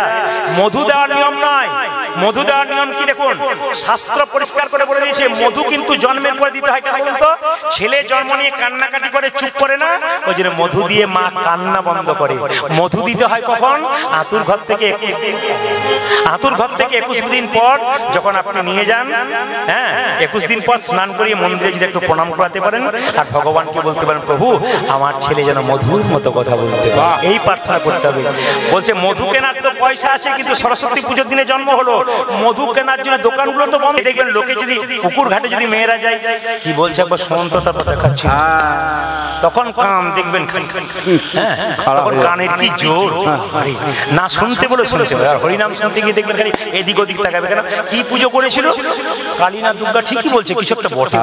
মধু দেওয়ার নিয়ম নয়। মধু দেওয়ার নিয়ম কি দেখুন, শাস্ত্র পরিষ্কার করে বলে দিয়েছে, মধু কিন্তু জন্মের পরে দিতে হয়। কেন বলুন তো? ছেলে জন্ম নিয়ে কান্নাকাটি করে চুপ করে না, ওই জন্য মধু দিয়ে মা কান্না বন্ধ করে। মধু দিতে হয় কখন? আতুর ঘর থেকে 21 দিন পর যখন আপনি নিয়ে যান, হ্যাঁ 21 দিন পর স্নান করিয়ে মন্দিরে যদি একটু প্রণাম করাতে পারেন, আর ভগবানকে বলতে পারেন, প্রভু আমার ছেলে যেন মধুর মতো কথা বলতে পারে, এই প্রার্থনা করতে হবে। বলছে মধু কেনার তো পয়সা আছে, কিন্তু সরস্বতী পুজোর দিনে জন্ম হলো, মধু কেনার জন্য দোকানগুলো তো বন্ধ। দেখবেন লোকে যদি পুকুর ঘাটে যদি মেয়েরা যায়, কি বলছে একবার শুনতো, তারপর দেখাচ্ছি, তখন কান দেখবেন, হ্যাঁ তখন কানের কি জোর, না শুনতে বলে শুনতে হবে। আর হরিনাম শুনতে গিয়ে দেখবেন খালি এদিক ওদিক তাকাবে। কেন? কি পুজো করেছিল? কালী না দুর্গা? ঠিকই বলছে, কিছু একটা বটে।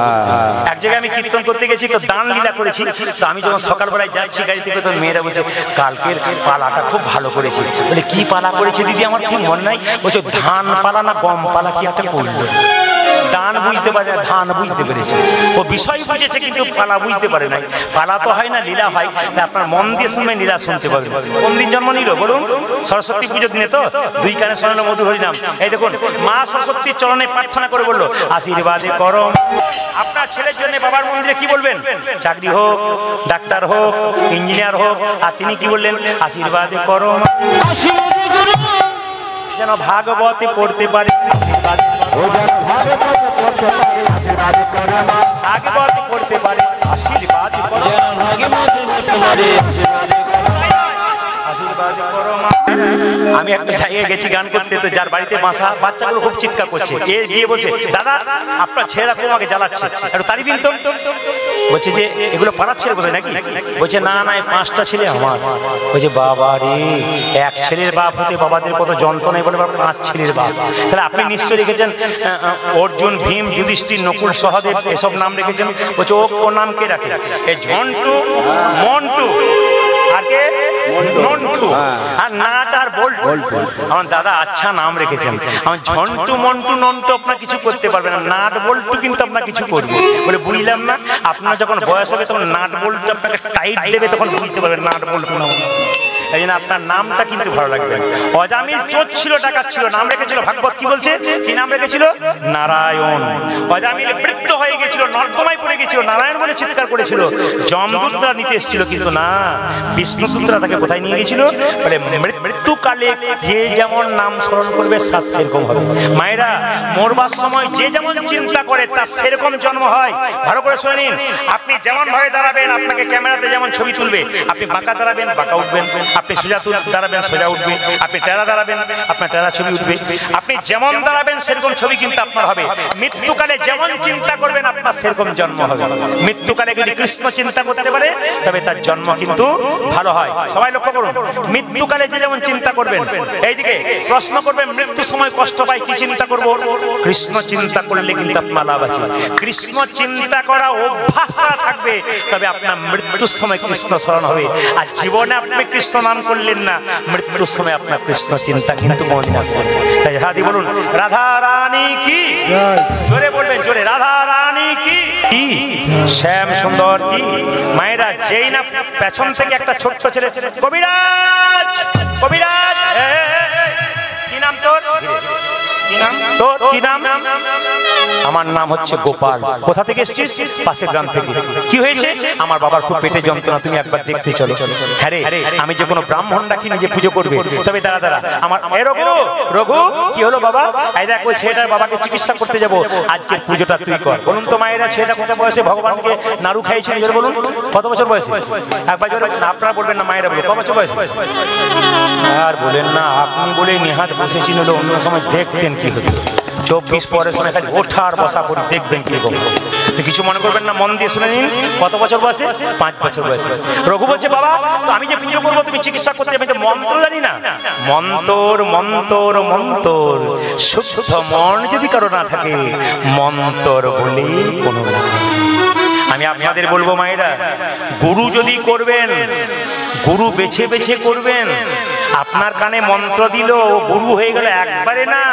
এক জায়গায় আমি কীর্তন করতে গেছি, তো দান লীলা করেছি। তো আমি যখন সকালবেলায় যাচ্ছি গাড়ি থেকে, তো মেয়েরা বলছে কালকের পালাটা খুব ভালো করেছে। বলে কি পালা করেছে দিদি? আমার ঠিক মনে নাই। বলছে ধান পালা না গম পালা কি একটা করলো। দান গান বুঝতে পারে না, ধান বুঝতে পেরেছে। ও বিষয় বুঝেছে কিন্তু পালা বুঝতে পারে নাই। পালা তো হয় না, লীলা হয়। তাই আপনার মন দিয়ে শুনবেন, লীলা শুনতে পাবেন। কোন দিন জন্ম নিল বলুন? সরস্বতী পুজোর দিনে তো। দুই কানে শোনানো মধুর হরিনাম। এই দেখুন, মা সরস্বতীর চরণে প্রার্থনা করে বললো, আশীর্বাদে করো। আপনার ছেলের জন্য বাবার মন্দিরে কি বলবেন? চাকরি হোক, ডাক্তার হোক, ইঞ্জিনিয়ার হোক। আর তিনি কি বললেন? আশীর্বাদে করো, যেন ভাগবতে পড়তে পারে, ভাগবতে পড়তে পারে, আশীর্বাদ করো, আশীর্বাদ করো মা। আমি একটা জায়গায় গেছি গান করতে, তো যার বাড়িতে বাসা, বাচ্চাগুলো খুব চিৎকার করছে। এ গিয়ে বলছে, দাদা আপনার ছেলেরা তোমাকে জ্বালাচ্ছে, একটু তাড়ি দিন তো। বলছে যে এগুলো পাড়ার ছেলে কোথায় নাকি? বলছে না না, 5টা ছেলে আমার। বলছে বাবা রে, এক ছেলের বাপ হতে বাবাদের কত যন্ত্রণায়, বলে 5 ছেলের বাপ। তাহলে আপনি নিশ্চয় রেখেছেন অর্জুন, ভীম, যুধিষ্ঠির, নকুল, সহদেব, এসব নাম রেখেছেন। বলছে ও নাম কে রাখে? এই ঝন্টু, মন্টু, আগে নন্টু, আর নাট আর বল্টু। আমার দাদা আচ্ছা নাম রেখেছেন। আমার ঝন্টু, মন্টু, নন্টু আপনার কিছু করতে পারবে না, নাট বল্টু কিন্তু আপনার কিছু করবে। বলে বুঝলাম না, আপনার যখন বয়স হবে তখন নাট বল্টু আপনাকে টাইট দেবে, তখন বুঝতে পারবেন নাট বল্টু নাম। এই জন্য আপনার নামটা কিন্তু ভালো লাগবে। অজামিল চোর ছিল, ডাকাত ছিল, নাম রেখেছিল, ভাগবত কি বলছে? কি নাম রেখেছিল? নারায়ণ। অজামিল বৃদ্ধ হয়ে গেছিল, নর্দমায় পড়ে গেছিল, নারায়ণ বলে চিৎকার করেছিল। যমদূতরা নিতে এসেছিল, কিন্তু না, বিষ্ণুদূতরা তাকে কোথায় নিয়ে গেছিল? বলে মৃত্যুকালে যে যেমন নাম স্মরণ করবে সাত সেরকম হবে। মায়েরা, মরবার সময় যে যেমন চিন্তা করে তার সেরকম জন্ম হয়। ভালো করে শুনে নিন। আপনি যেমন ভাবে দাঁড়াবেন, আপনাকে ক্যামেরাতে যেমন ছবি তুলবে। আপনি বাঁকা দাঁড়াবেন, বাঁকা উঠবেন। আপনি সোজা দাঁড়াবেন, সোজা উঠবে। আপনি টেরা দাঁড়াবেন, আপনার টেরা ছবি উঠবে। আপনি যেমন দাঁড়াবেন সেরকম ছবি কিন্তু আপনার হবে। মৃত্যুকালে যেমন চিন্তা করবেন আপনার সেরকম জন্ম হবে। মৃত্যুকালে যদি কৃষ্ণ চিন্তা করতে পারে তবে তার জন্ম কিন্তু ভালো হয়। সবাই লক্ষ্য করুন, মৃত্যুকালে যে যেমন চিন্তা করবেন। এইদিকে প্রশ্ন করবেন, মৃত্যুর সময় কষ্ট পাই, কি চিন্তা করব? কৃষ্ণ চিন্তা করলে কিন্তু আপনার লাভ আছে। কৃষ্ণ চিন্তা করা অভ্যাস করা থাকবে, তবে আপনার মৃত্যুর সময় কৃষ্ণ স্মরণ হবে। আর জীবনে আপনি কৃষ্ণ নাম করলেন না, মৃত্যুর সময় আপনার কৃষ্ণ চিন্তা কিন্তু কোনদিন আসবে। তাই রাধি বলুন, রাধা রানী কি? জোরে বলবেন, জোরে, রাধা রানী কি? শ্যাম সুন্দর কি? মায়েরা, যেই না পেছন থেকে একটা ছোট্ট ছেলে, কবিরাজ, কবিরাজ, কি নাম তোর? তোর কি নাম? আমার নাম হচ্ছে গোপাল। কোথা থেকে এসেছিস? পাশের গ্রাম থেকে। কি হয়েছে? আমার বাবার খুব পেটে যন্ত্রণা, তুমি একবার দেখতে চলো। হ্যাঁ রে, আমি যে কোনো ব্রাহ্মণ ডাকি নিজে পুজো করবে, তবে দাঁড়া দাঁড়া, আমার এ রঘু, রঘু কি হলো বাবা? এই দেখ, ওই ছেলেটার বাবাকে চিকিৎসা করতে যাবো, আজকের পুজোটা তুই কর। বলুন তো মায়েরা, ছেলেটা কত বয়সে ভগবানকে নাড়ু খাইছিল? জোরে বলুন, কত বছর বয়সে? একবার জোরে আপনারা বলবেন না, মায়েরা বলুন, কত বছর বয়সে? আর বলেন না, আপনি বলে নিহাত বসেছিল, অন্য সময় দেখতেন কি হতো। 24 পরের সময় খালি ওঠার বসা করে দেখবেন কি রকম। কিছু মনে করবেন না, মন দিয়ে শুনে নিন। কত বছর বয়সে? 5 বছর বয়সে। রঘু বলছে, বাবা তো আমি যে পুজো করবো, তুমি চিকিৎসা করতে, আমি তো মন্ত্র জানি না। মন্তর, মন্তর, মন্তর, শুদ্ধ মন যদি কারো না থাকে, মন্তর বলে কোনো না। আমি আপনাদের বলবো মায়েরা, গুরু যদি করবেন, গুরু বেছে বেছে করবেন। আপনার কানে মন্ত্র দিল, ও গুরু হয়ে গেল একবারে না।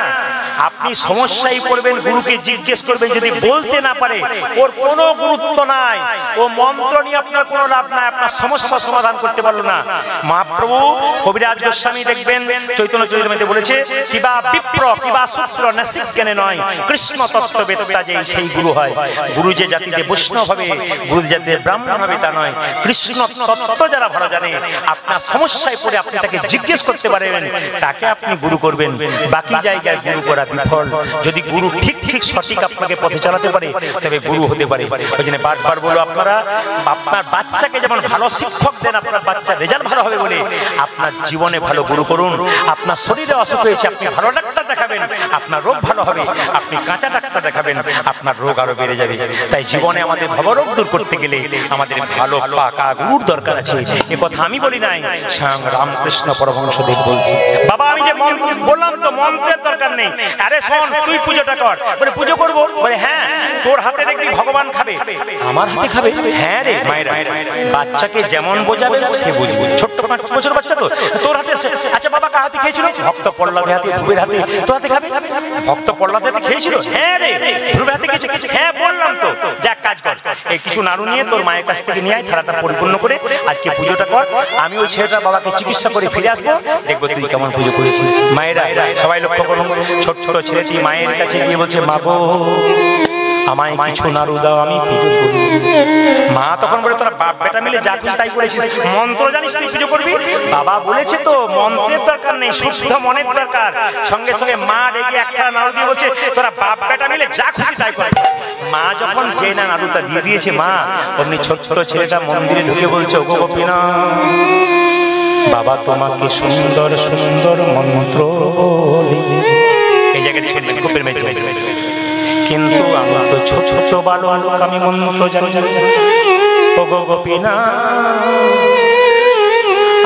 আপনি সমস্যায় পড়বেন, গুরুকে জিজ্ঞেস করবেন, যদি বলতে না পারে ওর কোনো গুরুত্ব নাই, ও মন্ত্র নিয়ে আপনার কোনো লাভ নাই, আপনার সমস্যা সমাধান করতে পারলো না। মহাপ্রভু কবিরাজ গোস্বামী দেখবেন চৈতন্য চরিতামৃতে বলেছে, কিবা বিপ্র কিবা সূত্র নাসিক জ্ঞানে নয়, কৃষ্ণ তত্ত্ববেত্তা যেই সেই গুরু হয়। গুরু যে জাতিতে বৈষ্ণব হবে, গুরু জাতিতে ব্রাহ্মণ হবে তা নয়, কৃষ্ণ তত্ত্ব যারা ভালো জানে, আপনার সমস্যায় পড়ে আপনি তাকে জিজ্ঞেস করতে পারেন, তাকে আপনি গুরু করবেন। বাকি জায়গায় গুরু করা বিফল। যদি গুরু ঠিক ঠিক সঠিক আপনাকে পথে চালাতে পারে, তবে গুরু হতে পারে। ওই জন্য বারবার বলো, আপনারা আপনার বাচ্চাকে যেমন ভালো শিক্ষক দেন, আপনার বাচ্চার রেজাল্ট ভালো হবে বলে, আপনার জীবনে ভালো গুরু করুন। আপনার শরীরে অসুখ হয়েছে, আপনি ভালো ডাক্তার দেখাবেন, আপনার রোগ ভালো হবে। আপনি কাঁচা ডাক্তার দেখাবেন, আপনার রোগ আরো বেড়ে যাবে। তাই জীবনে আমাদের ভবরোগ দূর করতে গেলে আমাদের ভালো পাকা গুরুর দরকার আছে। এ কথা আমি বলি নাই, স্বয়ং রামকৃষ্ণ পরমহংসদেব বলছে। বাবা আমি যে মন্ত্র বললাম, তো মন্ত্রের দরকার নেই। আরে শোন, তুই পুজোটা কর। বলে পুজো করবো? বলে হ্যাঁ, তোর হাতে দেখবি ভগবান খাবে। আমার হাতে খাবে? হ্যাঁ রে মায়েরা, বাচ্চাকে যেমন বোঝাবে সে বুঝবে। ছোট্ট 5 বছর বাচ্চা তো, তোর হাতে। আচ্ছা বাবা কার হাতে খেয়েছিল? ভক্ত প্রহ্লাদের হাতে, ধ্রুবের হাতে। তোর হাতে খাবে? ভক্ত প্রহ্লাদ হাতে খেয়েছিল? হ্যাঁ রে। ধ্রুব হাতে খেয়েছে? হ্যাঁ বললাম তো। যাক কাজ কর, এই কিছু নাড়ু নিয়ে তোর মায়ের কাছ থেকে নিয়ে আয়, থালাটা পরিপূর্ণ করে আজকে পুজোটা কর। আমি ওই ছেলেটার বাবাকে চিকিৎসা করে ফিরে আসবো, দেখবো তুই কেমন পুজো করেছিস। মায়েরা সবাই লক্ষ্য করুন, ছোট ছোট ছেলেটি মায়ের কাছে গিয়ে বলছে, মা গো আমায় কিছু নাড়ু দাও, আমি পুজো করব। মা তখন বলে, তোরা বাপ বেটা মিলে যা খুশি তাই করেছিস, মন্ত্র জানিস তুই পুজো করবি? বাবা বলেছে তো মন্ত্রের দরকার নেই, শুদ্ধ মনের দরকার। সঙ্গে সঙ্গে মা রেগে একটা নাড়ু দিয়ে বলছে, তোরা বাপ বেটা মিলে যা খুশি তাই কর। মা যখন যে না নাড়ুটা দিয়ে দিয়েছে, মা অমনি ছোট ছোট ছেলেটা মন্দিরে ঢুকে বলছে, ওগো গোপীনাথ, বাবা তোমাকে সুন্দর সুন্দর মন্ত্র বলি। এই জায়গাটি শুনবেন, খুব প্রেমে কিন্তু আমি তো ছোট ছোট বালক, আমি মন্ত্র জানি না। ওগো গোপীনাথ,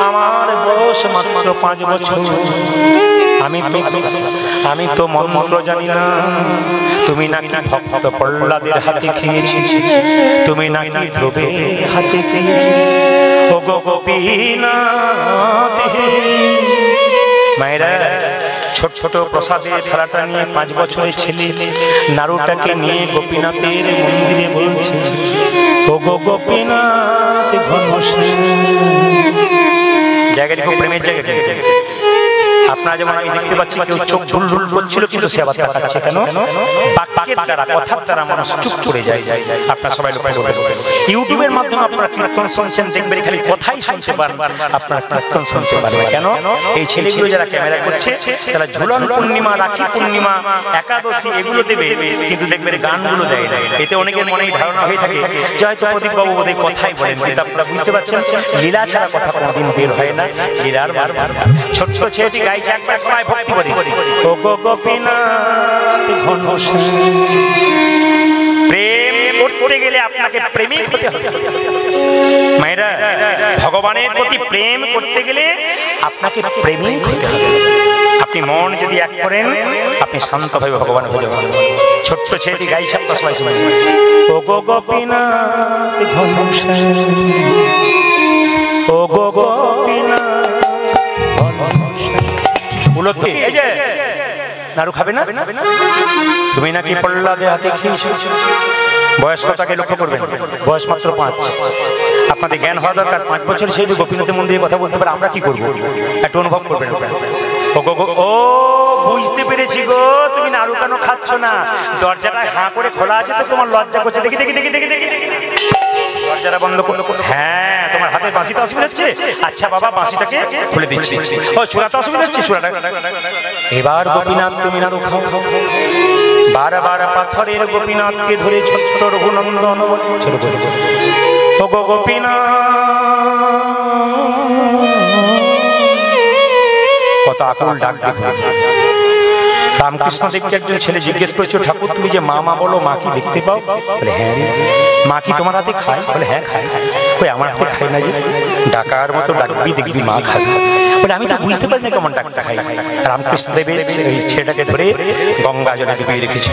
আমার বয়স মাত্র 5 বছর, আমি তো মন্ত্র জানি না। তুমি নাকি ভক্ত প্রহ্লাদের হাতে খেয়েছি, তুমি নাকি ধ্রুবের হাতে খেয়েছি। ওগো গোপীনাথ, মায়েরা ছোট ছোট প্রসাদের থালাটা নিয়ে 5 বছরের ছেলে নাড়ুটাকে নিয়ে গোপীনাথের মন্দিরে বলছে, ওগো গোপীনাথ ঘনশ্যাম। জায়গাটি খুব প্রেমের জায়গা। আপনারা যেমন আমি দেখতে পাচ্ছি কেউ চোখ ঢুল ঢুল করছিল, কিন্তু সে আবার তাকাচ্ছে কেন? বাক্যের দ্বারা, কথার দ্বারা মানুষ চুপ করে যায়। আপনারা সবাই লক্ষ্য করবেন, ইউটিউবের মাধ্যমে আপনারা কীর্তন শুনছেন, দেখবেন খালি কথাই শুনতে পারেন, আপনারা কীর্তন শুনতে পারবেন কেন? এই ছেলেগুলো যারা ক্যামেরা করছে তারা ঝুলন পূর্ণিমা, রাখি পূর্ণিমা, একাদশী এগুলো দেবে, কিন্তু দেখবেন গানগুলো দেয় না। এতে অনেকের মনে ধারণা হয়ে থাকে যে হয়তো প্রদীপ বাবু বোধহয় কথাই বলেন, কিন্তু আপনারা বুঝতে পারছেন লীলা ছাড়া কথা কোনোদিন বের হয় না। লীলার ছোট্ট ছেলেটি গাইছে একবার সবাই ভক্তি বলি, ওগো গোপীনাথ ঘনশ্যাম। প্রেম করতে গেলে আপনাকে প্রেমিক হতে হবে। মায়েরা, ভগবানের প্রতি প্রেম করতে গেলে আপনাকে প্রেমিক হতে হবে। আপনি মন যদি এক করেন, আপনি শান্তভাবে ভগবান ভুলে যাবেন। ছোট্ট ছেলেটি গাইছে, আপনারা সবাই শুনে, ওগো গোপীনাথ ঘনশ্যাম, ওগো গোপীনাথ। এই যে নাড়ু খাবে না? তুমি নাকি প্রহ্লাদের হাতে খেয়েছো। বয়স কতকে লক্ষ্য করবেন, বয়স মাত্র 5। আপনাদের জ্ঞান হওয়া দরকার। 5 বছর সেই গোপীনাথের মন্দিরে কথা বলতে পারে, আমরা কি করবো একটু অনুভব করবেন। ও বুঝতে পেরেছি গো, তুমি নাড়ু কেন খাচ্ছ না? দরজাটা হাঁ করে খোলা আছে তো তোমার লজ্জা করছে। দেখি দেখি দেখি দেখি দেখি দরজাটা বন্ধ করলো। হ্যাঁ, তোমার হাতে বাঁশিতে অসুবিধা হচ্ছে? আচ্ছা বাবা, বাঁশিটাকে খুলে দিচ্ছি। ও চূড়াতে অসুবিধা হচ্ছে, চূড়াটা। এবার গোপীনাথ তুমি নাড়ু খাও। বারবার পাথরের গোপীনাথকে ধরে ছোট ছোট রঘুনন্দন ছোট ছোট, ওগো গোপীনাথ। কত আকুল ডাক দেখো। রামকৃষ্ণ দেবকে একজন ছেলে জিজ্ঞেস করেছিল, ঠাকুর তুমি যে মা মা বলো, মা কি দেখতে পাও? বলে হ্যাঁ রে। মা কি তোমার হাতে খায়? বলে হ্যাঁ খায়। কই আমার হাতে খায় না যে? ডাকার মতো ডাকবি, দেখবি মা খাবে। বলে আমি তো বুঝতে পারি না কেমন ডাকটা খাই। রামকৃষ্ণ দেবের এই ছেলেটাকে ধরে গঙ্গা জলে ডুবিয়ে রেখেছে।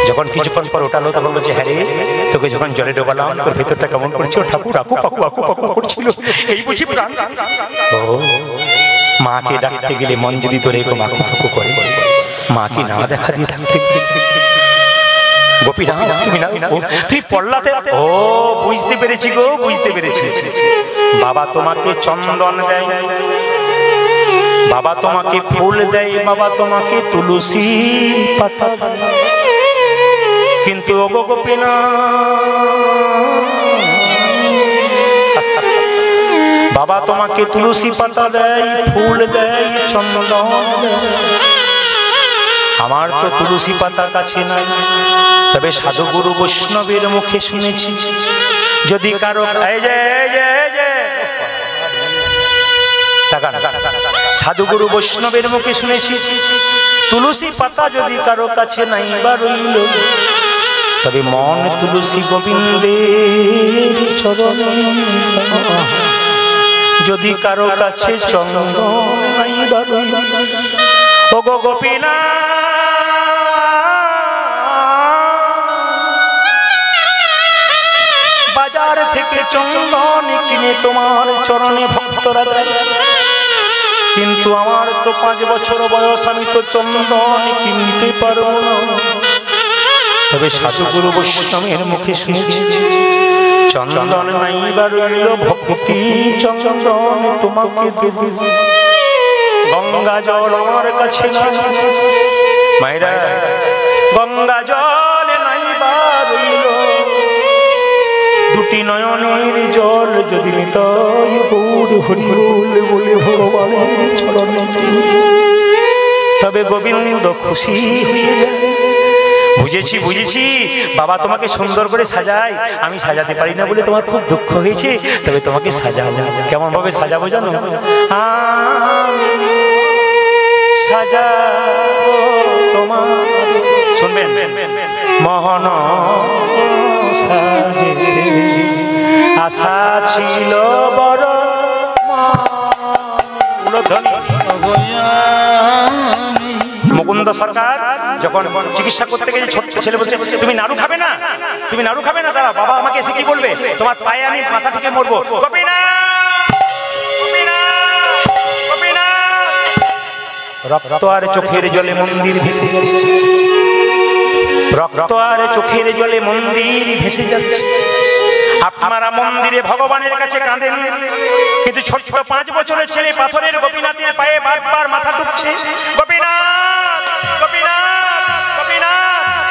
যখন কিছুক্ষণ পর ওঠালো তখন বলছে, হ্যাঁ রে, তোকে যখন জলে ডোবালাম তোর ভেতরটা কেমন করছিল? ঠাকুর আকু পাকু আকু পাকু করছিল। এই বুঝি প্রাণ। ও মাকে ডাকতে গেলে মন যদি তোর এরকম আকু পাকু করে, মা কি না দেখা দিয়ে থাকতে? গোপীনাথ তুমি না, তুই প্রহ্লাদে। ও বুঝতে পেরেছি গো, বুঝতে পেরেছি। বাবা তোমাকে চন্দন দেয়, বাবা তোমাকে ফুল দেয়, বাবা তোমাকে তুলসী পাতা, কিন্তু ওগো গোপীনাথ, বাবা তোমাকে তুলসী পাতা দেয়, ফুল দেয়, চন্দন দেয়। আমার তো তুলসী পাতা কাছে নাই, তবে সাধুগুরু বৈষ্ণবের মুখে শুনেছি, যদি কারো সাধুগুরু বৈষ্ণবের মুখে শুনেছি, তুলসী পাতা যদি কারো কাছে নাই বা রইল, তবে মন তুলসী গোবিন্দের চরণে, যদি কারো কাছে চন্দন নাই বা রইল। ওগো গোপীনাথ, বাজার থেকে চন্দন কিনে তোমার চরণে ভক্তরা দেয়, কিন্তু আমার তো 5 বছর বয়স, আমি তো চন্দন কিনতে পারবো না। তবে সাধুগুরু বৈষ্ণবের মুখে শুনেছি চন্দন নাই বা রইল ভক্তি চন্দন তোমাকে দেব। গঙ্গা জল আমার কাছে নাই মায়েরা, গঙ্গা জল নাই বা রইল দুটি নয়নের জল যদি নিতাই গৌর হরি বল বলে ভগবানের চরণে তবে গোবিন্দ খুশি হয়ে যায়। বুঝেছি বুঝেছি বাবা, তোমাকে সুন্দর করে সাজাই, আমি সাজাতে পারি না বলে তোমার খুব দুঃখ হয়েছে, তবে তোমাকে সাজাবো। কেমন ভাবে সাজাবো জানো? সাজাবো তোমার, শুনবেন, মোহন সাজে আশা ছিল বড় মুকুন্দ সরকার যখন চিকিৎসা করতে গেছে ছোট্ট ছেলে বলছে তুমি নাড়ু খাবে না, তুমি নাড়ু খাবে না, দাঁড়া বাবা আমাকে এসে কি বলবে, তোমার পায়ে আমি মাথা থেকে মরবো। রক্ত আর চোখের জলে মন্দির ভেসে যাচ্ছে, রক্ত আর চোখের জলে মন্দির ভেসে যাচ্ছে। আপনারা মন্দিরে ভগবানের কাছে কাঁদেন, কিন্তু ছোট ছোট 5 বছরের ছেলে পাথরের গোপীনাথের পায়ে বারবার মাথা ঢুকছে। গোপীনাথ গোপীনাথ গোপীনাথ,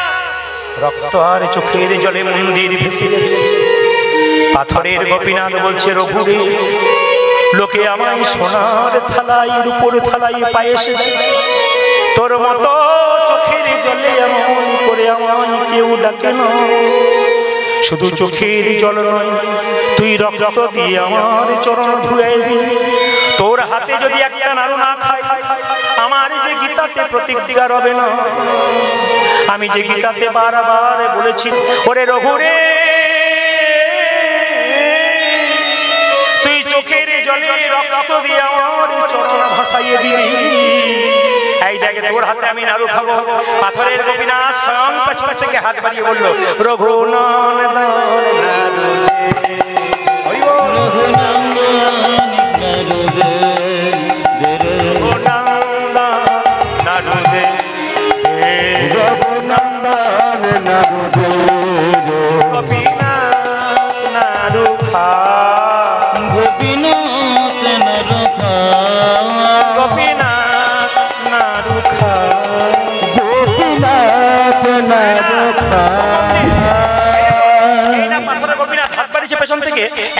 রক্ত আর চোখের জলে মন্দির ভেসে যাচ্ছে। পাথরের গোপীনাথ বলছে রঘুরে, লোকে আমায় সোনার থালায় রূপোর থালায় পায়েস, তোর মতো চোখের জলে এমন করে আমায় কেউ ডাকে না। শুধু চোখের জল নয়, তুই রক্ত দিয়ে আমার চরণ ধুয়ে দিলি। তোর হাতে যদি একটা নাড়ু না খাই, আমার যে গীতাতে প্রতিজ্ঞা রবে না। আমি যে গীতাতে বারবার বলেছি, ওরে রঘুরে তুই চোখের জলে রক্ত দিয়ে আমার চরণ ভাসাইয়ে দিলি, এই দেখে তোর হাতে আমি নাড়ু খাবো। পাথরের গোপীনাথ স্বয়ং পেছন থেকে হাত বাড়িয়ে বলল,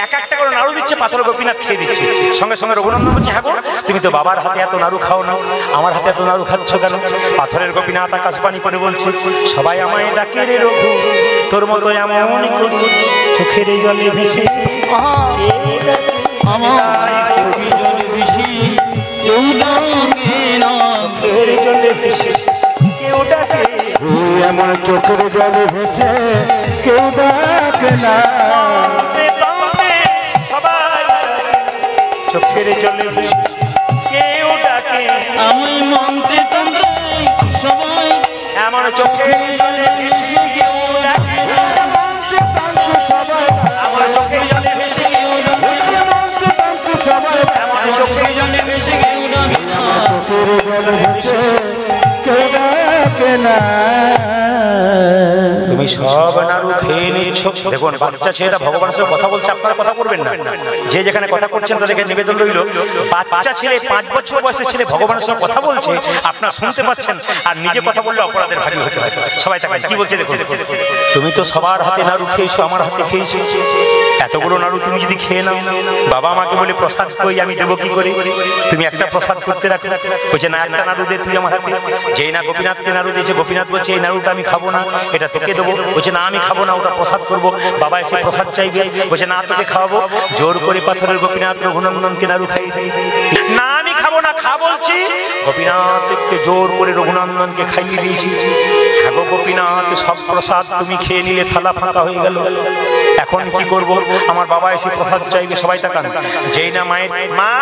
এক একটা করে নাড়ু দিচ্ছে, পাথর গোপীনাথ খেয়ে দিচ্ছে। সঙ্গে সঙ্গে রঘুনন্দন বলছে, হ্যাঁ গো তুমি তো বাবার হাতে এত নাড়ু খাও না, আমার হাতে এত নাড়ু খাচ্ছ কেন? পাথরের গোপীনাথ আকাশবাণী করে বলছে, সবাই আমায় ডাকে রে রঘু, তোর মতো এমন করি চোখের জলে ভেসে কেউ ডাকে, এমন চোখের জলে ভেসে কেউ ডাকে না। চোখের জলে কেউ ডাকে, আমি মন্ত্রে তন্ত্রে সবাই এমন চোখের জলে কেউ ডাকে, আমার চোখের জলে ভেসে কেউ ডাকে, এমন চোখের জলে ভেসে কেউ ডাকে, চোখের জলে ভেসে কেউ ডাকে না। তুমি সব নাড়ু খেয়ে নিচ্ছ। দেখুন বাচ্চা ছেলেটা ভগবানের সঙ্গে কথা বলছে, আপনারা কথা করবেন না। যে যেখানে কথা করছেন তাদেরকে নিবেদন রইল, বাচ্চা ছেলে 5 বছর বয়সের ছেলে ভগবানের সঙ্গে কথা বলছে, আপনারা শুনতে পাচ্ছেন, আর নিজে কথা বললে অপরাধের ভাগী হতে হয়। সবাই তাকান কি বলছে দেখুন, তুমি তো সবার হাতে নাড়ু খেয়েছো, আমার হাতে খেয়েছো, এতগুলো নাড়ু তুমি যদি খেয়ে নাও, বাবা আমাকে বলে প্রসাদ কই, আমি দেবো কি করে? তুমি একটা প্রসাদ করতে রাখো, বলছে না একটা নাড়ু দে তুই আমার হাতে। যেই না গোপীনাথকে নাড়ু দিয়েছে, গোপীনাথ বলছে এই নাড়ুটা আমি খাবো না, এটা তোকে দেবো। বলছে না আমি খাবো না, ওটা প্রসাদ করবো। বাবা এসে প্রসাদ চাইবে, বলছে না তোকে খাওয়াবো। জোর করে পাথরের গোপীনাথ রঘুনন্দনকে নাড়ু খাই, না আমি খাবো না, খা বলছি। গোপীনাথকে জোর করে রঘুনন্দনকে খাইয়ে দিয়েছি। হ্যাঁ গো গোপীনাথ, সব প্রসাদ তুমি খেয়ে নিলে, থালা ফাঁকা হয়ে গেল, এখন কি করব? আমার বাবা এসে প্রসাদ চাইবে। সবাই তাকান, যেই না মায়ের মা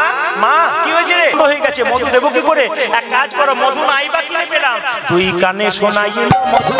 মা কি হয়েছে রে? হয়ে গেছে, মধু দেবো কি করে? এক কাজ করো, মধু নাই বা কিনে পেলাম, 2 কানে শোনাই মধু